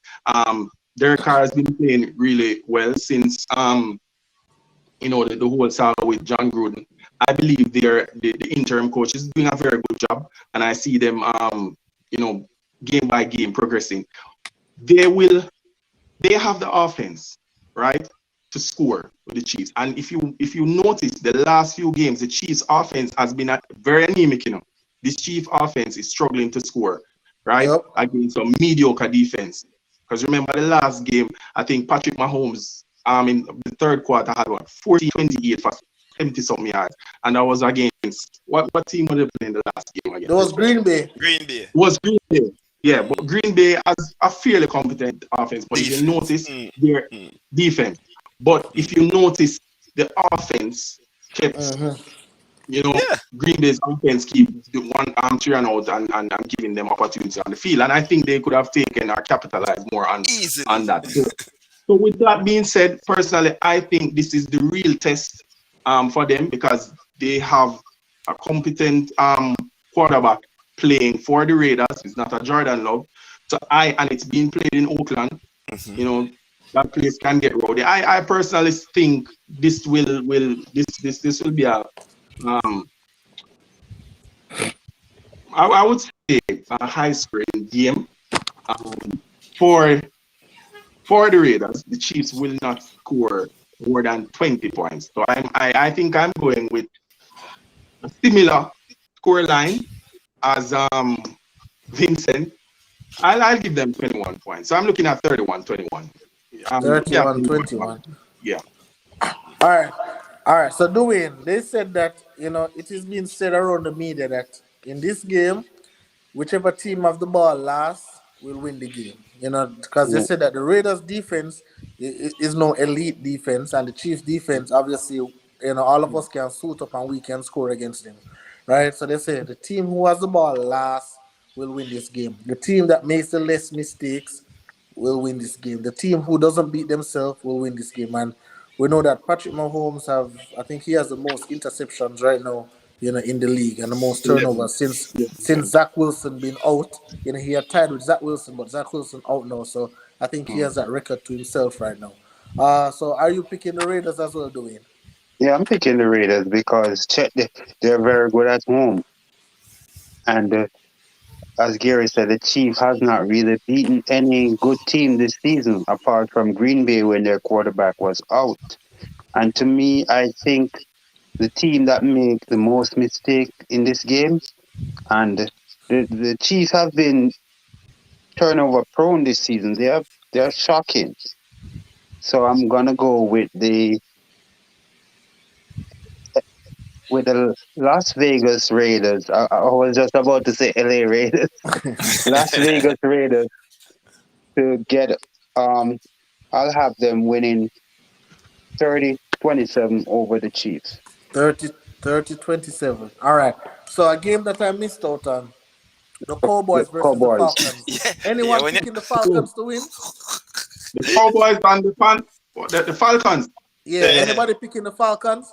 Derek Carr has been playing really well since the whole saga with John Gruden. I believe the interim coach is doing a very good job, and I see them game by game progressing. They have the offense, right, to score with the Chiefs. And if you notice the last few games, the Chiefs offense has been very anemic, This Chiefs offense is struggling to score, right? Yep. Against a mediocre defense. Because remember the last game, I think Patrick Mahomes in the third quarter had 28 for 70-something yards. And that was against what team were they playing the last game against? That was Green Bay. Green Bay. It was Green Bay. Yeah, but Green Bay has a fairly competent offense. But if you notice their defense. But if you notice the offense kept, Green Bay's offense keep the one arm three and out and giving them opportunity on the field. And I think they could have taken or capitalized more on that. So with that being said, personally, I think this is the real test for them because they have a competent quarterback playing for the Raiders. It's not a Jordan Love. And it's being played in Oakland. That place can get rowdy. I personally think this will be a I would say a high scoring game for the Raiders. The Chiefs will not score more than 20 points. So I think I'm going with a similar score line as Vincent. I'll give them 21 points. So I'm looking at 31-21. 31-21. Yeah. All right. So Dwayne, they said that it is being said around the media that in this game, whichever team have the ball last will win the game. Because they said that the Raiders defense is no elite defense, and the Chiefs defense, obviously, all of us can suit up and we can score against them, right? So they say the team who has the ball last will win this game. The team that makes the less mistakes will win this game. The team who doesn't beat themselves will win this game. And we know that Patrick Mahomes I think he has the most interceptions right now, in the league, and the most turnovers since Zach Wilson been out. He had tied with Zach Wilson, but Zach Wilson out now, so I think he has that record to himself right now. So are you picking the Raiders as well, Dwayne? Yeah, I'm picking the Raiders because they're very good at home. And as Gary said, the Chiefs has not really beaten any good team this season, apart from Green Bay when their quarterback was out. And to me, I think the team that make the most mistake in this game, and the Chiefs have been turnover prone this season. They're shocking. So I'm gonna go with the Las Vegas Raiders. I was just about to say LA Raiders. Las Vegas Raiders to get I'll have them winning 30-27 over the Chiefs. 30-27. All right. So a game that I missed out on, the Cowboys versus the Falcons. Anyone picking the Falcons to win? The Cowboys and the Falcons. Yeah, anybody picking the Falcons?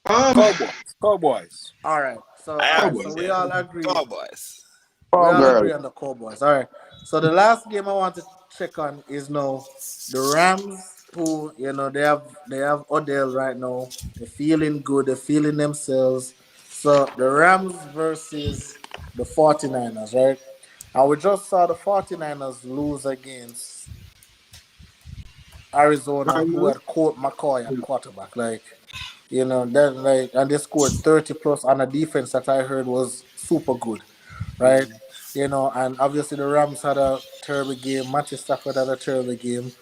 Cowboys. All right. So, so we all agree. Cowboys. We all agree on the Cowboys. All right. So the last game I want to check on is now the Rams, who they have Odell right now. They're feeling good. They're feeling themselves. So the Rams versus the 49ers, right? And we just saw the 49ers lose against Arizona, who had Colt McCoy at quarterback. And they scored 30 plus on a defense that I heard was super good, right? And obviously the Rams had a terrible game. Matthew Stafford had a terrible game.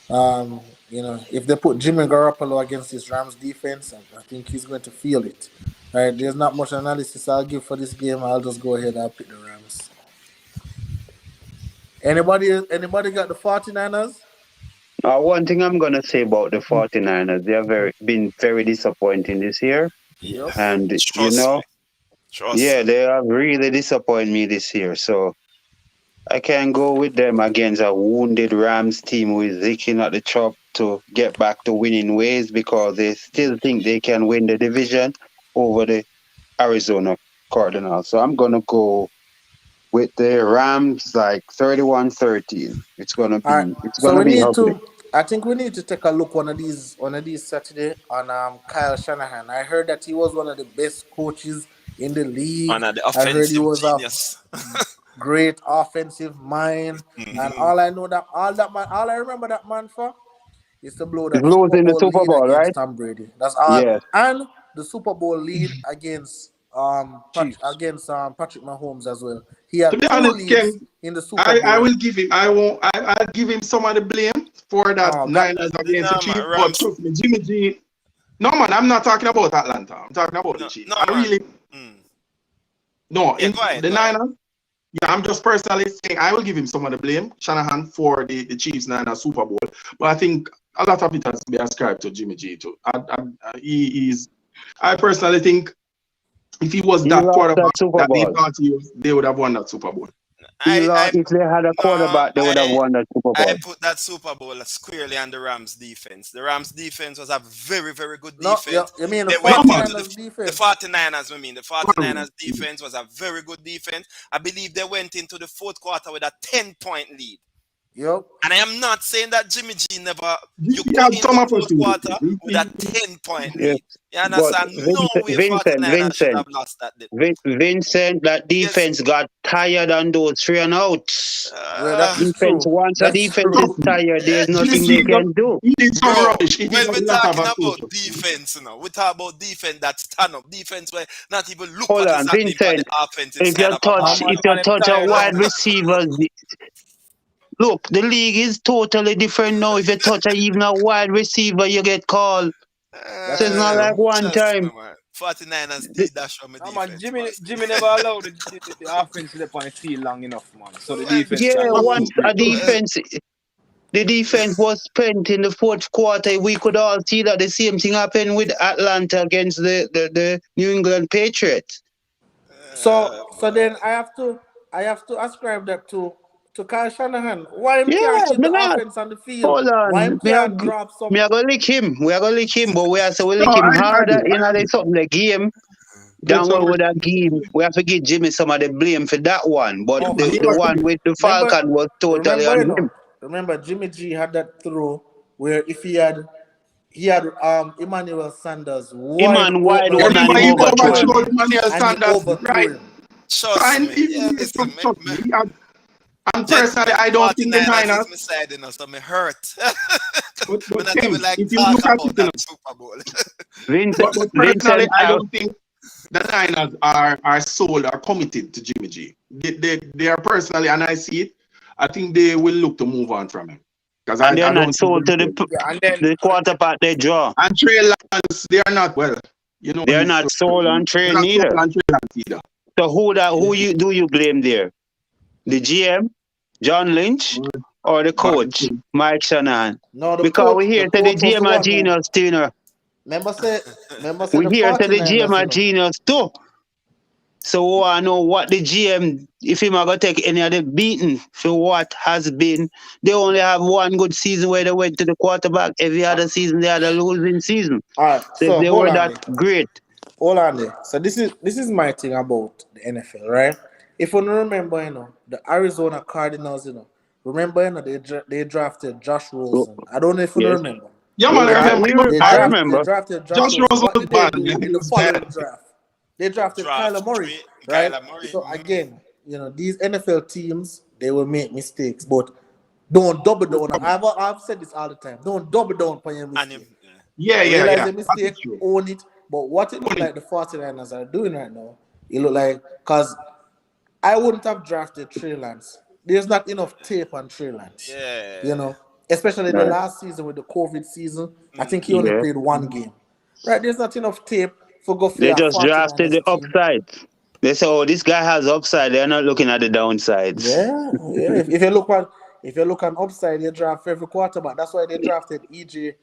If they put Jimmy Garoppolo against this Rams defense, I think he's going to feel it. Right? There's not much analysis I'll give for this game. I'll just go ahead and pick the Rams. Anybody got the 49ers? One thing I'm gonna say about the 49ers, they have been very disappointing this year. Yep. And Trust me. Trust yeah, me. they have really disappointed me this year. So I can go with them against a wounded Rams team who is licking at the chop to get back to winning ways because they still think they can win the division over the Arizona Cardinals. So I'm gonna go with the Rams like 31-13. It's gonna All right. be So we need ugly. to. I think we need to take a look one of these Saturday on Kyle Shanahan. I heard that he was one of the best coaches in the league. One of the I heard he offensive was a genius. great offensive mind, and Mhm. all I remember that man for is to blow that Super Losing the Bowl Super lead Bowl, against right? Tom Brady. That's all, Yes. and the Super Bowl lead against Chiefs. Patrick Mahomes as well. He To had be two honest, leads Ken, in the Super I Bowl. will give him. I'll give him some of the blame for that That Niners against the No, Chiefs. man, But Rams. trust me, Jimmy G. No man, I'm not talking about Atlanta. I'm talking about the No, Chiefs. no, I man. really Mm. no Yeah, in go ahead. the Go ahead. Niners. Yeah, I'm just personally saying I will give him some of the blame, Shanahan, for the Chiefs Niners Super Bowl. But I think a lot of it has to be ascribed to Jimmy G too. He is. I personally think if he was He that lost quarterback that Super that they Bowl. thought he was, they would have won that Super Bowl. I If they had a no, quarterback, they would have won that Super I Bowl. put that Super Bowl squarely on the Rams defense. The Rams defense was a very, very good No, defense. you mean the They No went man, into the 49ers the defense? 49ers, I mean. The 49ers defense was a very good defense. I believe they went into the fourth quarter with a 10-point lead. Yep. And I am not saying that Jimmy G never. he You go had into some the fourth opportunities. quarter with a 10-point Yes. lead. You But understand? No way 49ers should have lost that. Vincent, that Yes. defense got tired on those 3-and-outs. Well, Uh, that's Defense, true. once a That's defense true. is tired, there's Jimmy nothing G they can do. he did some Bro, rubbish. He did when a we're lot of talking about approach. defense, we talk about defense that stand up, defense where not even look Hold what is on, happening on the Vincent. offensive side of a ball. Man, If you man, I'm touch a tired wide now. receiver, look, the league is totally different now. If you touch even a wide receiver, you get called. So That's it's not like true. one Trust me, time. man. 49ers The, dash on my No, man, defense, Jimmy, boss. Jimmy never allowed the offense to step on the field long enough, man. So the Well, defense yeah, can once cope a with it. well, defense, the defense was spent in the fourth quarter. We could all see that the same thing happened with Atlanta against the New England Patriots. So boy. then I have to ascribe that to Kyle Shanahan. Why him Yeah, can't keep me the not. offense on the field? Hold Why on. him can't drop Me some? are gonna lick him. We are gonna lick him, but we are so we No, lick him I harder. agree. You know, there's something the game. But Down with that game. We have to give Jimmy some of the blame for that one. But Oh, the one with the remember, Falcon was totally remember, on him. remember Jimmy G had that throw where if he had Emmanuel Sanders wide Him wide open open with and remember him he two men overthrow wide, him. overshowed Manuel and he Sanders overthrew right. him. Trust And me. Yeah, listen, trust me. And personally, gentlemen, I don't think the 49ers Niners. is my side, so me hurt. But When I even Ken, like if you talk look at about it, you that know, Super Bowl. but personally, Vincent, I don't think the Niners are sold or committed to Jimmy G. They are personally, and I see it. I think they will look to move on from him because and they're I not don't think sold to Yeah, and then the quarterback they draw. and Trey Lance, they are not well. You know, They're not sold on they're train not sold either. on Trey Lance either. So who you blame there? The GM, John Lynch, or the coach, Mike Shanahan? No, Because we the hear that the coach was the GM are one who genius, too, you know. remember say We the hear that the GM 49ers, are genius too. So I know what the GM, if him are gonna take any of the beating for what has been, they only have one good season where they went to the quarterback. Every other season they had a losing season. All right, So if so they hold were on that there. great, Hold on there. So this is my thing about the NFL, right? If you remember, the Arizona Cardinals, remember, they drafted Josh oh, Rosen. I don't know if you yes, remember. Yeah, man, I remember. I They remember. drafted Josh Josh Rosen. Rosen What was did they bad, do man. in He the was following bad. draft? They drafted Draft Kyler Murray, 3, right? Kyler Murray. So again, these NFL teams, they will make mistakes, but don't double down. I've said this all the time. Don't double down on your And him, mistake. Yeah. Realize your That mistake, is true. own it. But what it look like the 49ers are doing right now, it look like, because I wouldn't have drafted Trey Lance. There's not enough tape on Trey Lance. yeah. Especially the Right. last season with the COVID season. I think he only Yeah. played one game. Right? There's not enough tape for go for They a just drafted the 49ers team. upside. They say, oh, this guy has upside. They're not looking at the downsides. Yeah. If if you look on upside, they draft for every quarterback. That's why they drafted EJ.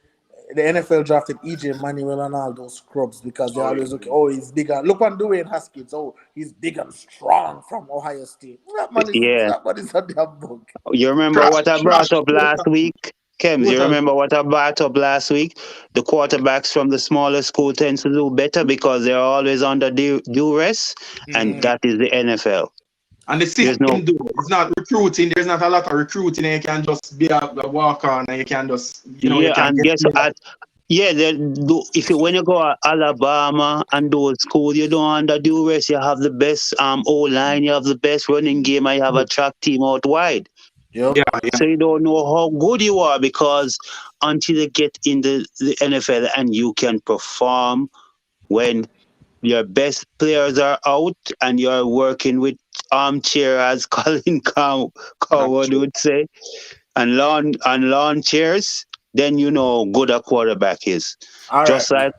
The NFL drafted EJ Manuel and all those scrubs because they always look, oh, he's bigger. Look on Dwayne Haskins. Oh, he's big and strong from Ohio State. Yeah. That man is a damn bug. You remember what I brought up last week? Kems, you remember what I brought up last week? The quarterbacks from the smaller school tend to do better because they're always under duress, and that is the NFL. And the system it's not recruiting. There's not a lot of recruiting, and you can just be a walk on, and you can just, you know, you can and guess what? If you when you go to Alabama and those schools, you don't under duress. You have the best O line, you have the best running game, and you have a track team out wide. Yep. Yeah. So you don't know how good you are because until you get in the NFL and you can perform when your best players are out and you're working with armchair, as Colin Coward would say, and lawn chairs, then you know good a quarterback is. All Just right. like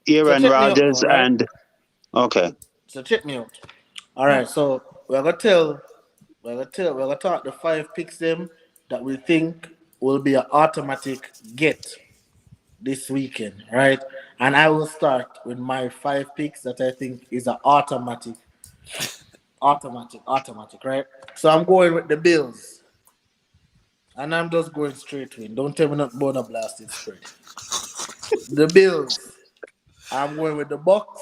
Aaron So check me out Rodgers now, right? and okay. So check me out. All right. So we're gonna talk the 5 picks them that we think will be an automatic get this weekend, right? And I will start with my 5 picks that I think is an automatic, right? So I'm going with the Bills. And I'm just going straight win. Don't tell me not about a blasted spread. The Bills. I'm going with the Bucks.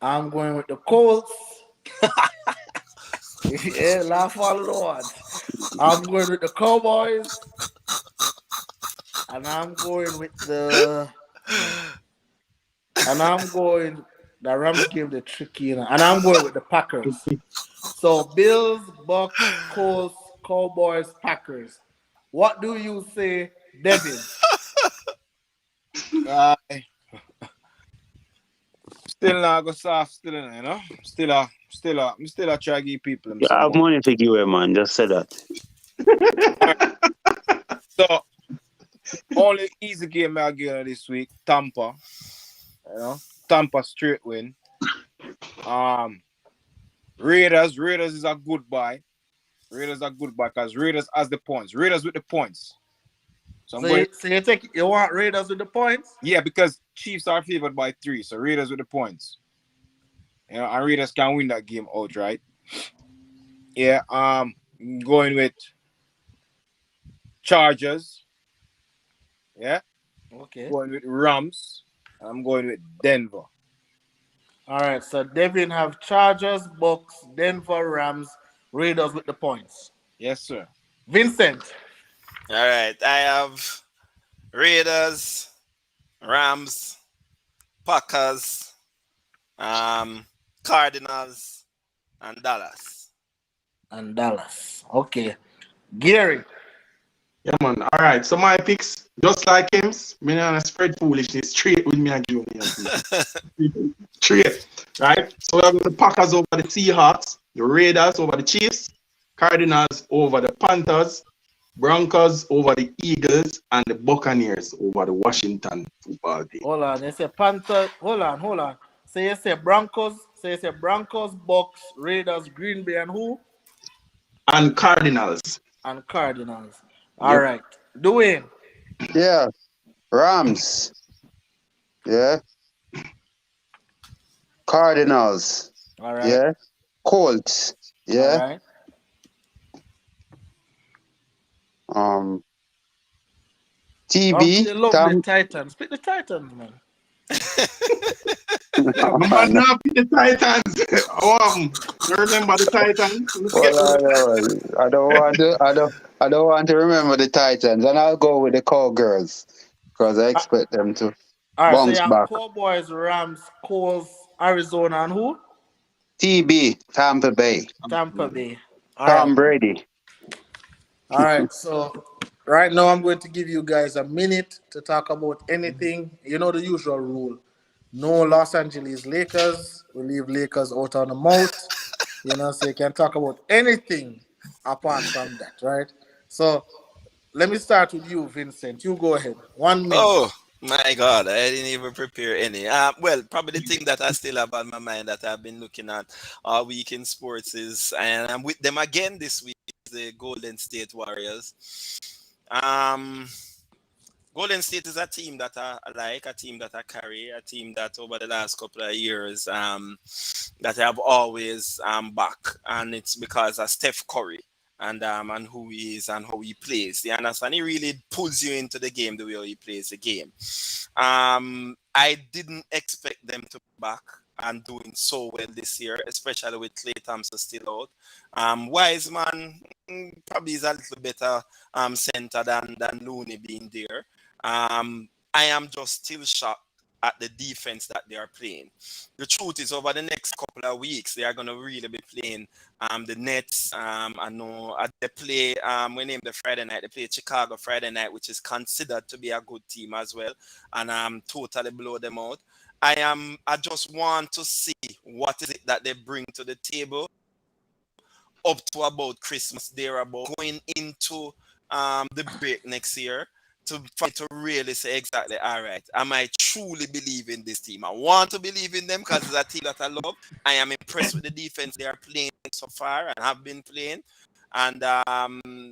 I'm going with the Colts. Yeah, laugh all the ones. I'm going with the Cowboys. And I'm going with the Rams game the tricky, and I'm going with the Packers. So Bills, Bucks, Colts, Cowboys, Packers. What do you say, Devin? Still not go soft, still, you know. Still a try to give people them You some have more. money to give away, man. Just say that. So only easy game I get this week, Tampa. You know, Tampa straight win. Raiders is a good buy. Raiders are good buy because Raiders has the points. Raiders with the points. So you want Raiders with the points? Yeah, because Chiefs are favored by 3, so Raiders with the points. You know, and Raiders can win that game outright. Yeah, going with Chargers. Yeah. Okay. Going with Rams. I'm going with Denver. All right, so Devin have Chargers, Bucks, Denver, Rams, Raiders with the points. Yes, sir. Vincent. All right, I have Raiders, Rams, Packers, Cardinals, and Dallas. Okay. Gary. Yeah, man. All right. So my picks, just like him, me on a spread foolishness straight with me and give me straight. Right? So we're going to Packers over the Seahawks, the Raiders over the Chiefs, Cardinals over the Panthers, Broncos over the Eagles, and the Buccaneers over the Washington football team. Hold on. You say Panthers. Hold on. So you say Broncos. Bucks, Raiders, Green Bay, and who? And Cardinals. All right. Dwayne. Yeah. Rams. Yeah. Cardinals. All right. Yeah. Colts. Yeah. All right. TB. You love the Titans. Pick the Titans, man. I'm not pick the Titans. You remember the Titans? Well, I don't want to remember the Titans, and I'll go with the Cowgirls because I expect them to bounce back. Cowboys, Rams, Colts, Arizona, and who? TB, Tampa Bay. Tom Brady. All right, so right now I'm going to give you guys a minute to talk about anything. You know the usual rule. No Los Angeles Lakers. We leave Lakers out on the mouth. You know, so you can talk about anything apart from that, right? So let me start with you, Vincent. You go ahead. 1 minute. Oh my God, I didn't even prepare any. Well, probably the thing that I still have on my mind that I've been looking at all week in sports is, and I'm with them again this week, the Golden State Warriors. Golden State is a team that I like, a team that I carry, a team that over the last couple of years that I have always back, and it's because of Steph Curry and who he is and how he plays. You understand? He really pulls you into the game the way he plays the game. I didn't expect them to back and doing so well this year, especially with Klay Thompson still out. Wiseman probably is a little better center than Looney being there. I am just still shocked at the defense that they are playing. The truth is, over the next couple of weeks, they are going to really be playing the Nets. I know they play, we name the Friday night, they play Chicago Friday night, which is considered to be a good team as well, and totally blow them out. I just want to see what is it that they bring to the table up to about Christmas, they're about going into the break next year, to try to really say exactly, all right, am I truly believe in this team? I want to believe in them because it's a team that I love. I am impressed with the defense they are playing so far and have been playing. And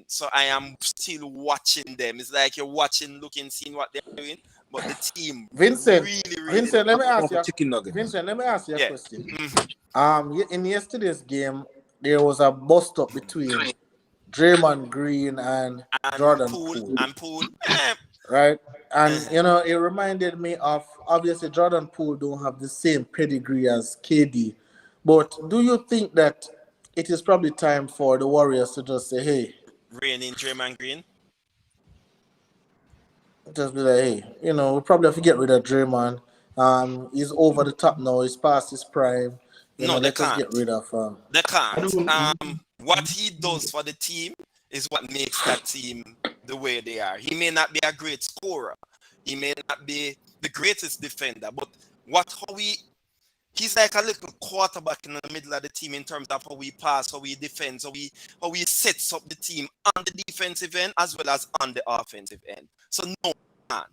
so I am still watching them. It's like you're watching, looking, seeing what they're doing. But the team Vincent, really Vincent, let me ask you. Chicken nugget. Vincent, let me ask you a Yeah. question. In yesterday's game, there was a bust up between Draymond Green and Jordan Poole. And Poole. Right? And, you know, it reminded me of, obviously, Jordan Poole don't have the same pedigree as KD. But do you think that it is probably time for the Warriors to just say, hey, Rein in Draymond Green? just be like, hey, you know, we probably have to get rid of Draymond. He's over the top now. He's past his prime. You know, they let us can't. get rid of They can't. What he does for the team is what makes that team the way they are. He may not be a great scorer. He may not be the greatest defender, but he's like a little quarterback in the middle of the team in terms of how we pass, how we defend, how we sets up the team on the defensive end as well as on the offensive end. So no, can't.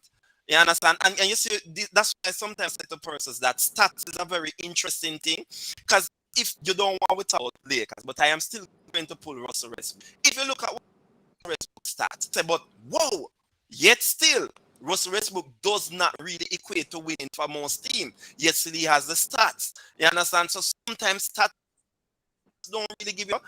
You understand? And you see, that's why I sometimes say to persons that stats is a very interesting thing, because if you don't want to talk about Lakers, but I am still going to pull Russell Westbrook. If you look at what Westbrook stats, say, but whoa, yet still, Russell Westbrook does not really equate to winning for most teams. Yes, he has the stats. You understand? So sometimes stats don't really give you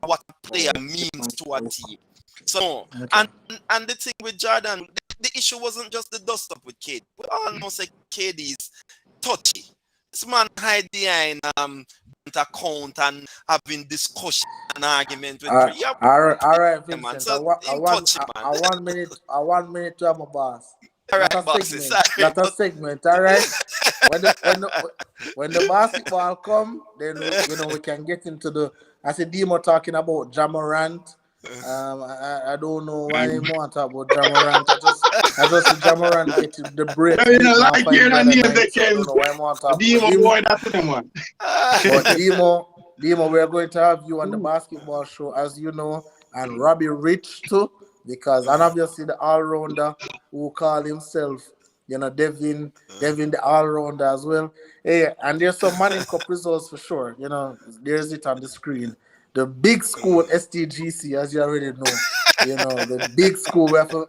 what a player means to a team. So, and the thing with Jordan, the issue wasn't just the dust up with KD. We all know say KD is touchy. This man hide behind account and having discussion and argument with all right, Vincent. man. So I want minute to have my boss. All Not right, a bosses. segment. Not a segment, all right? When the basketball come, then we can get into the, as a Demo talking about Jamorant. I don't know why you want to talk about Jamorant. I just see Jamorant getting the break. You know, like you're not near the I don't know why you want to talk Demo about him. boy, that's the one. But Demo, we're going to have you on the basketball show, as you know, and Robbie Rich too, and obviously the all-rounder who call himself, Devin the all-rounder as well. Hey, and there's some Manning Cup results for sure. There's it on the screen. The big school STGC, as you already know, the big school we have to,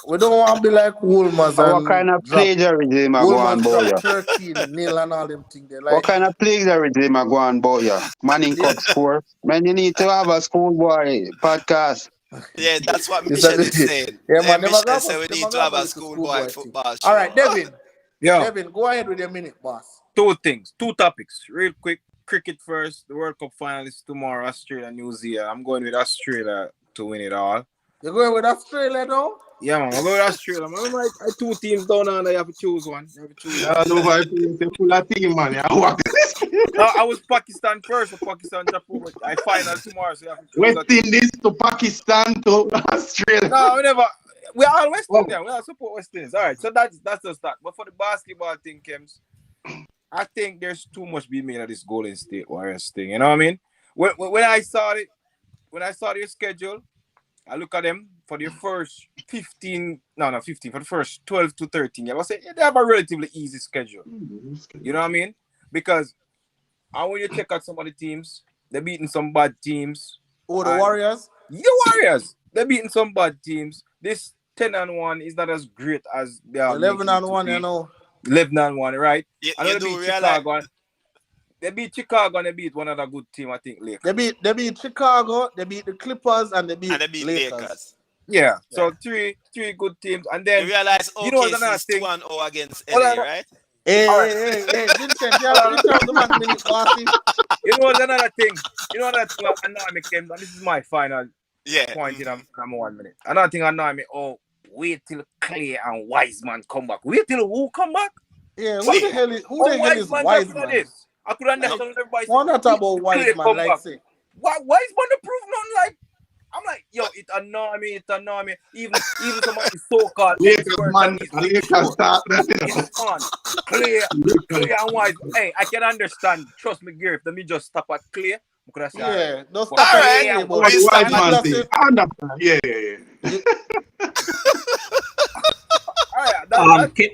we don't want to be like Wolmer's and what kind of plagiarism I go on, boy? 13-0 and all them things. What kind of plagiarism I go on, boy? Manning Cup score. Man, you need to have a schoolboy podcast. Yeah, that's what Michelle is saying. Yeah, man, Michelle said we need to have a schoolboy football show. All right, Devin. Yeah. Devin, go ahead with your minute, boss. Two topics, real quick. Cricket first. The World Cup final is tomorrow. Australia, New Zealand. I'm going with Australia to win it all. You're going with Australia now? Yeah, man. I'm going with Australia. Man. I'm like two teams down and I have to choose one. Full of team, man. I was Pakistan first, so Pakistan drop over. I final tomorrow, so you have to choose. West Indies to Pakistan to Australia. No, we never. We are all West Indian. We all support West Indies. All right, so that's the start. But for the basketball thing, Kems, I think there's too much being made of this Golden State Warriors thing. You know what I mean? When I saw their schedule, I look at them for the first 15, for the first 12 to 13. I say they have a relatively easy schedule. You know what I mean? Because when you check out some of the teams, they're beating some bad teams. Oh, the Warriors? The Warriors. They're beating some bad teams. This 10-1 is not as great as they are 11-1, you know. 11-1, right? You I know they do beat realize Chicago. They beat Chicago and they beat one other good team, I think, Lakers. They beat Chicago, they beat the Clippers, and they beat Lakers. Yeah. So three good teams. And then you realize you know what's OKC another is thing? 2-0 against Hold LA, on. right? Hey, Vincent, you have to interrupt the man minute, bossy. You know what's another thing? You know another thing that annoy me, Kim, and this is my final point in a 1 minute. Another thing annoy me, wait till Clay and Wiseman come back. Wait till who come back? Yeah, who the hell is Wiseman? I could understand everybody. Why not talk about Wiseman like say? Wiseman to prove nothing like. I'm like, yo, it annoy me. Even somebody so-called Lakers start that. on Clay and Wiseman. Hey, I can understand. Trust me, Gary. Let me just stop at Clay. Yeah, don't stop All at right. Wiseman. I understand. Yeah.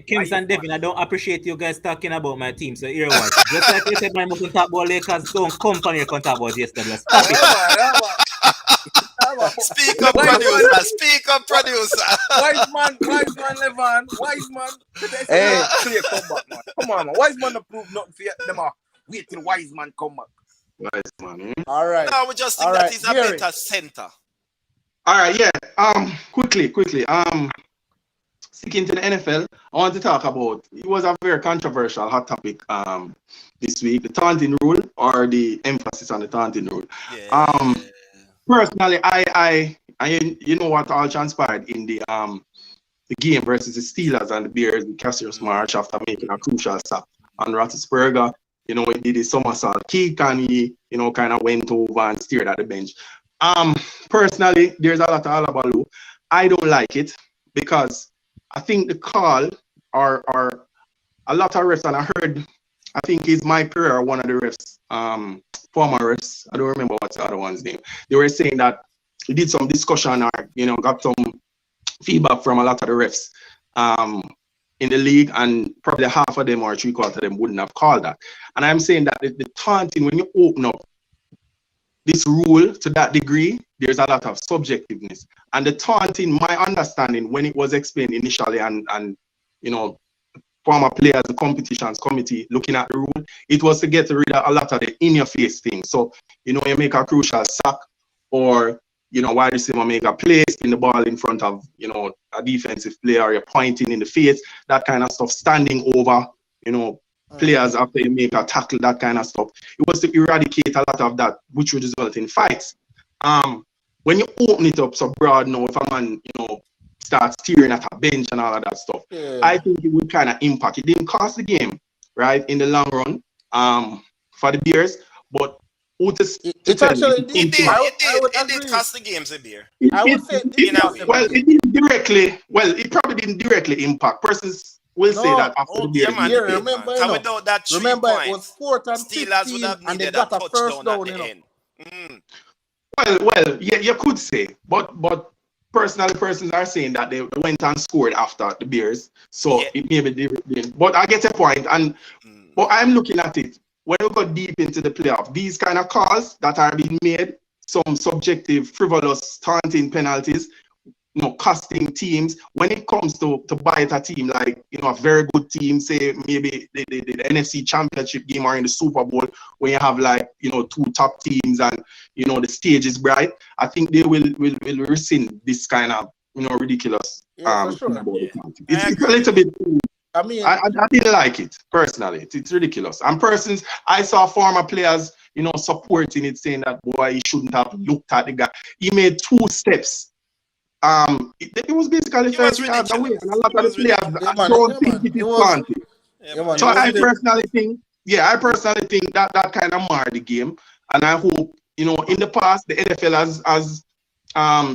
Kims and Devin, I don't appreciate you guys talking about my team. So here what? Just like you said, my mustn't talk about Lakers. Don't come from here and talk about yesterday. Stop it. Speak up, producer. Speak up, producer. Wiseman, Levan. Wiseman. Hey, Clear comeback, man. Come on, man. Wiseman to prove nothing for them. Wait till Wiseman come back. Wiseman. All right. No, we just think that he's a better center. All right, yeah. Quickly. Sticking to the NFL, I want to talk about. It was a very controversial hot topic this week: the taunting rule, or the emphasis on the taunting rule. Yeah. Personally, I you know what all transpired in the game versus the Steelers and the Bears with Cassius Marsh after making a crucial sack on Roethlisberger. You know, he did his somersault kick and he, you know, kind of went over and stared at the bench. Personally, there's a lot of hullabaloo. I don't like it because I think the call are a lot of refs, and I heard, I think it's Mike Pereira, one of the refs, former refs, I don't remember what's the other one's name. They were saying that he did some discussion or, you know, got some feedback from a lot of the refs in the league, and probably half of them or 3/4 of them wouldn't have called that. And I'm saying that the taunting, when you open up this rule to that degree, there's a lot of subjectiveness. And the taunting, my understanding, when it was explained initially and you know, former players, the competitions committee looking at the rule, it was to get rid of a lot of the in-your-face things. So, you know, you make a crucial sack, or, you know, wide receiver make a play, spin the ball in front of, you know, a defensive player, or you're pointing in the face, that kind of stuff, standing over, you know, players after you make a tackle, that kind of stuff. It was to eradicate a lot of that, which would result in fights. When you open it up so broad now, if a man, you know, starts steering at a bench and all of that stuff, I think it would kind of impact. It didn't cost the game, right, in the long run, for the Bears, but it actually did. It did cost the games a beer. I would say it didn't directly. Well, it probably didn't directly impact. Persons will say that after the Bears. Yeah, remember, you know, without that 3 remember points, it was 4th and Steelers 15, would have and they needed got a a first down, at you the know. end. Well, yeah, you could say, but personally, persons are saying that they went and scored after the Bears, so it may be different. But I get a point, and but I'm looking at it when we go deep into the playoff. These kind of calls that are being made, some subjective, frivolous, taunting penalties, you know, costing teams. When it comes to bite a team like, you know, a very good team, say maybe the NFC Championship game or in the Super Bowl, when you have like, you know, 2 top teams and, you know, the stage is bright, I think they will rescind this kind of, you know, ridiculous. For sure. It's a little bit. I mean, I didn't like it personally. It's ridiculous. And persons, I saw former players, you know, supporting it, saying that, boy, he shouldn't have looked at the guy. He made 2 steps. It was basically 30 yards away, and a lot of the players don't think it is planted. So I personally think that kind of marred the game, and I hope, you know, in the past the NFL has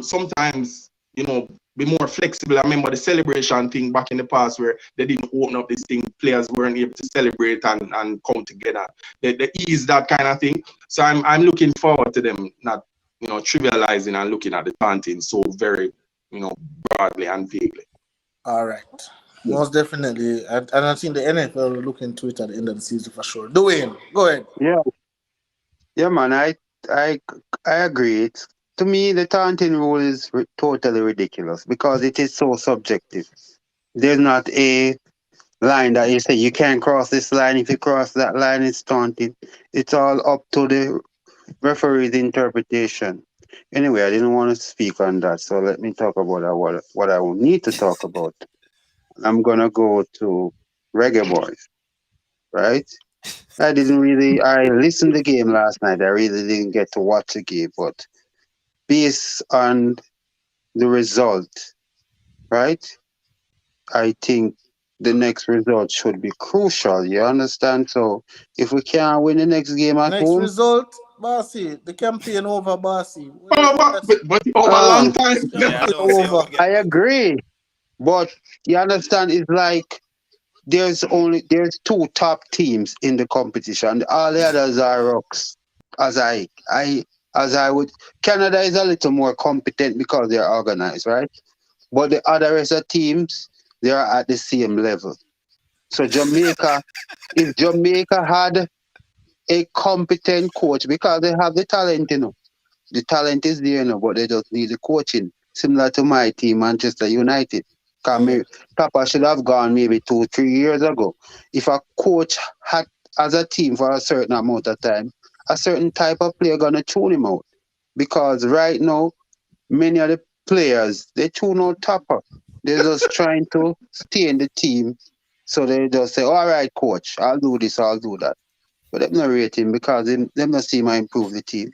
sometimes, you know, be more flexible. I remember the celebration thing back in the past where they didn't open up this thing, players weren't able to celebrate and come together. They ease that kind of thing. So I'm looking forward to them not, you know, trivializing and looking at the taunting so very, you know, broadly and vaguely. All right. Most definitely. And I think the NFL will look into it at the end of the season for sure. Dwayne, go ahead. Yeah, man, I agree. to me, the taunting rule is totally ridiculous because it is so subjective. There's not a line that you say you can't cross this line. If you cross that line, it's taunting. It's all up to the referee's interpretation. Anyway, I didn't want to speak on that, so let me talk about what I will need to talk about. I'm gonna go to Reggae Boys, right? I listened to the game last night. I really didn't get to watch the game, but based on the result, right? I think the next result should be crucial. You understand? So if we can't win the next game at Next home, result, Bossy. The campaign over, Bossy. But over a long time. Yeah, I Campaign don't see how over. we get I back. agree. But you understand, it's like there's two top teams in the competition. All the others are rocks. As I would Canada is a little more competent because they're organized, right? But the other rest of teams, they are at the same level. So if Jamaica had a competent coach because they have the talent, the talent is there, but they just need the coaching. Similar to my team, Manchester United. Papa should have gone maybe 2-3 years ago. If a coach had as a team for a certain amount of time, a certain type of player gonna tune him out. Because right now, many of the players they tune out Topper. They're just trying to stay in the team. So they just say, all right, coach, I'll do this, I'll do that. But them not rate him because them not see him improve the team.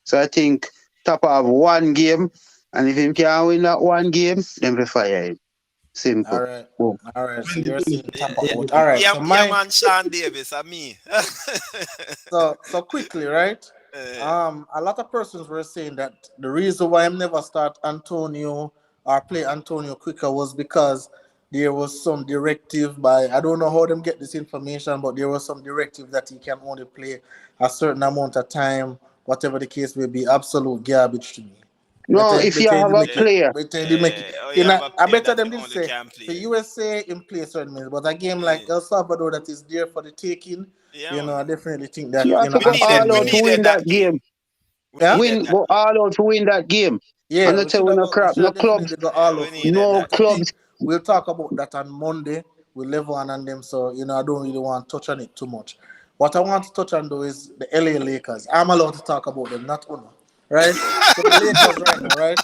So I think Topper have one game, and if he can't win that one game, then we fire him. All Simple. right. Boom. All right. So you're saying Yeah, tap out. All right. yeah, So yeah, my man, Sean Davis and me. so quickly, right? Uh, A lot of persons were saying that the reason why I'm never start Antonio or play Antonio quicker was because there was some directive by I don't know how them get this information, but there was some directive that he can only play a certain amount of time, whatever the case may be. Absolute garbage to me. No, if you have a player, Better they make it. oh, you You know, have a I player better that them you did only say can for play. USA in play certain minutes, but a game like Eh, El Salvador that is there for the taking, yeah, you know, man. I definitely think you that have to We go needed, all we out to needed win that that game. game. We needed that Go game. all out to win that game. And yeah, I we tell should you, have no we crap, should no have clubs, definitely go Yeah, all we out for needed that. no But that I game. think clubs. we'll talk about that on Monday. We'll level on them, so you know I don't really want to touch on it too much. What I want to touch on though is the LA Lakers. I'm allowed to talk about them, not Uno. Right? So the Lakers right now, right?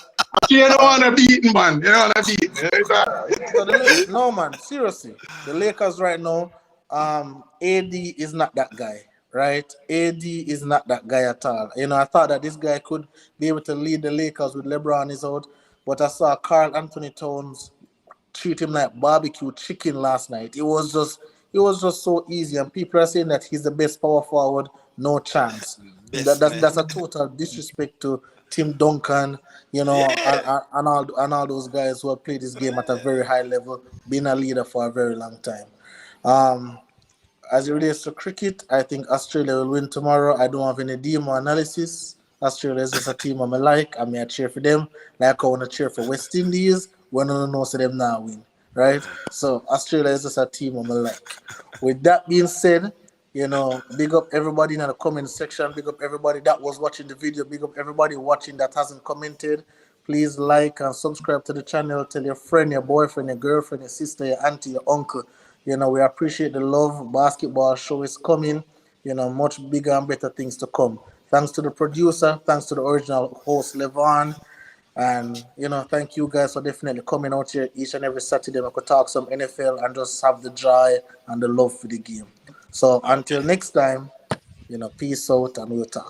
You don't want to beat, man. You don't want to beat. It's all right. So no man, seriously, the Lakers right now, AD is not that guy, right? AD is not that guy at all. You know, I thought that this guy could be able to lead the Lakers with LeBron is out, but I saw Carl Anthony Towns treat him like barbecue chicken last night. It was just so easy, and people are saying that he's the best power forward. No chance. That, Best that's man. that's a total disrespect to Tim Duncan, you know, Yeah. and all those guys who have played this game at a very high level, been a leader for a very long time. Um, as it relates to cricket, I think Australia will win tomorrow. I don't have any demo analysis. Australia is just a team I'm like. I mean, I cheer for them. Like I want to cheer for West Indies when I know so them now win. Right? So Australia is just a team I'm like. With that being said, you know, big up everybody in the comment section. Big up everybody that was watching the video. Big up everybody watching that hasn't commented. Please like and subscribe to the channel. Tell your friend, your boyfriend, your girlfriend, your sister, your auntie, your uncle. You know, we appreciate the love. Basketball show is coming. You know, much bigger and better things to come. Thanks to the producer. Thanks to the original host, Levon. And, you know, thank you guys for definitely coming out here each and every Saturday. We could talk some NFL and just have the joy and the love for the game. So Okay. until next time, you know, peace out and we'll talk.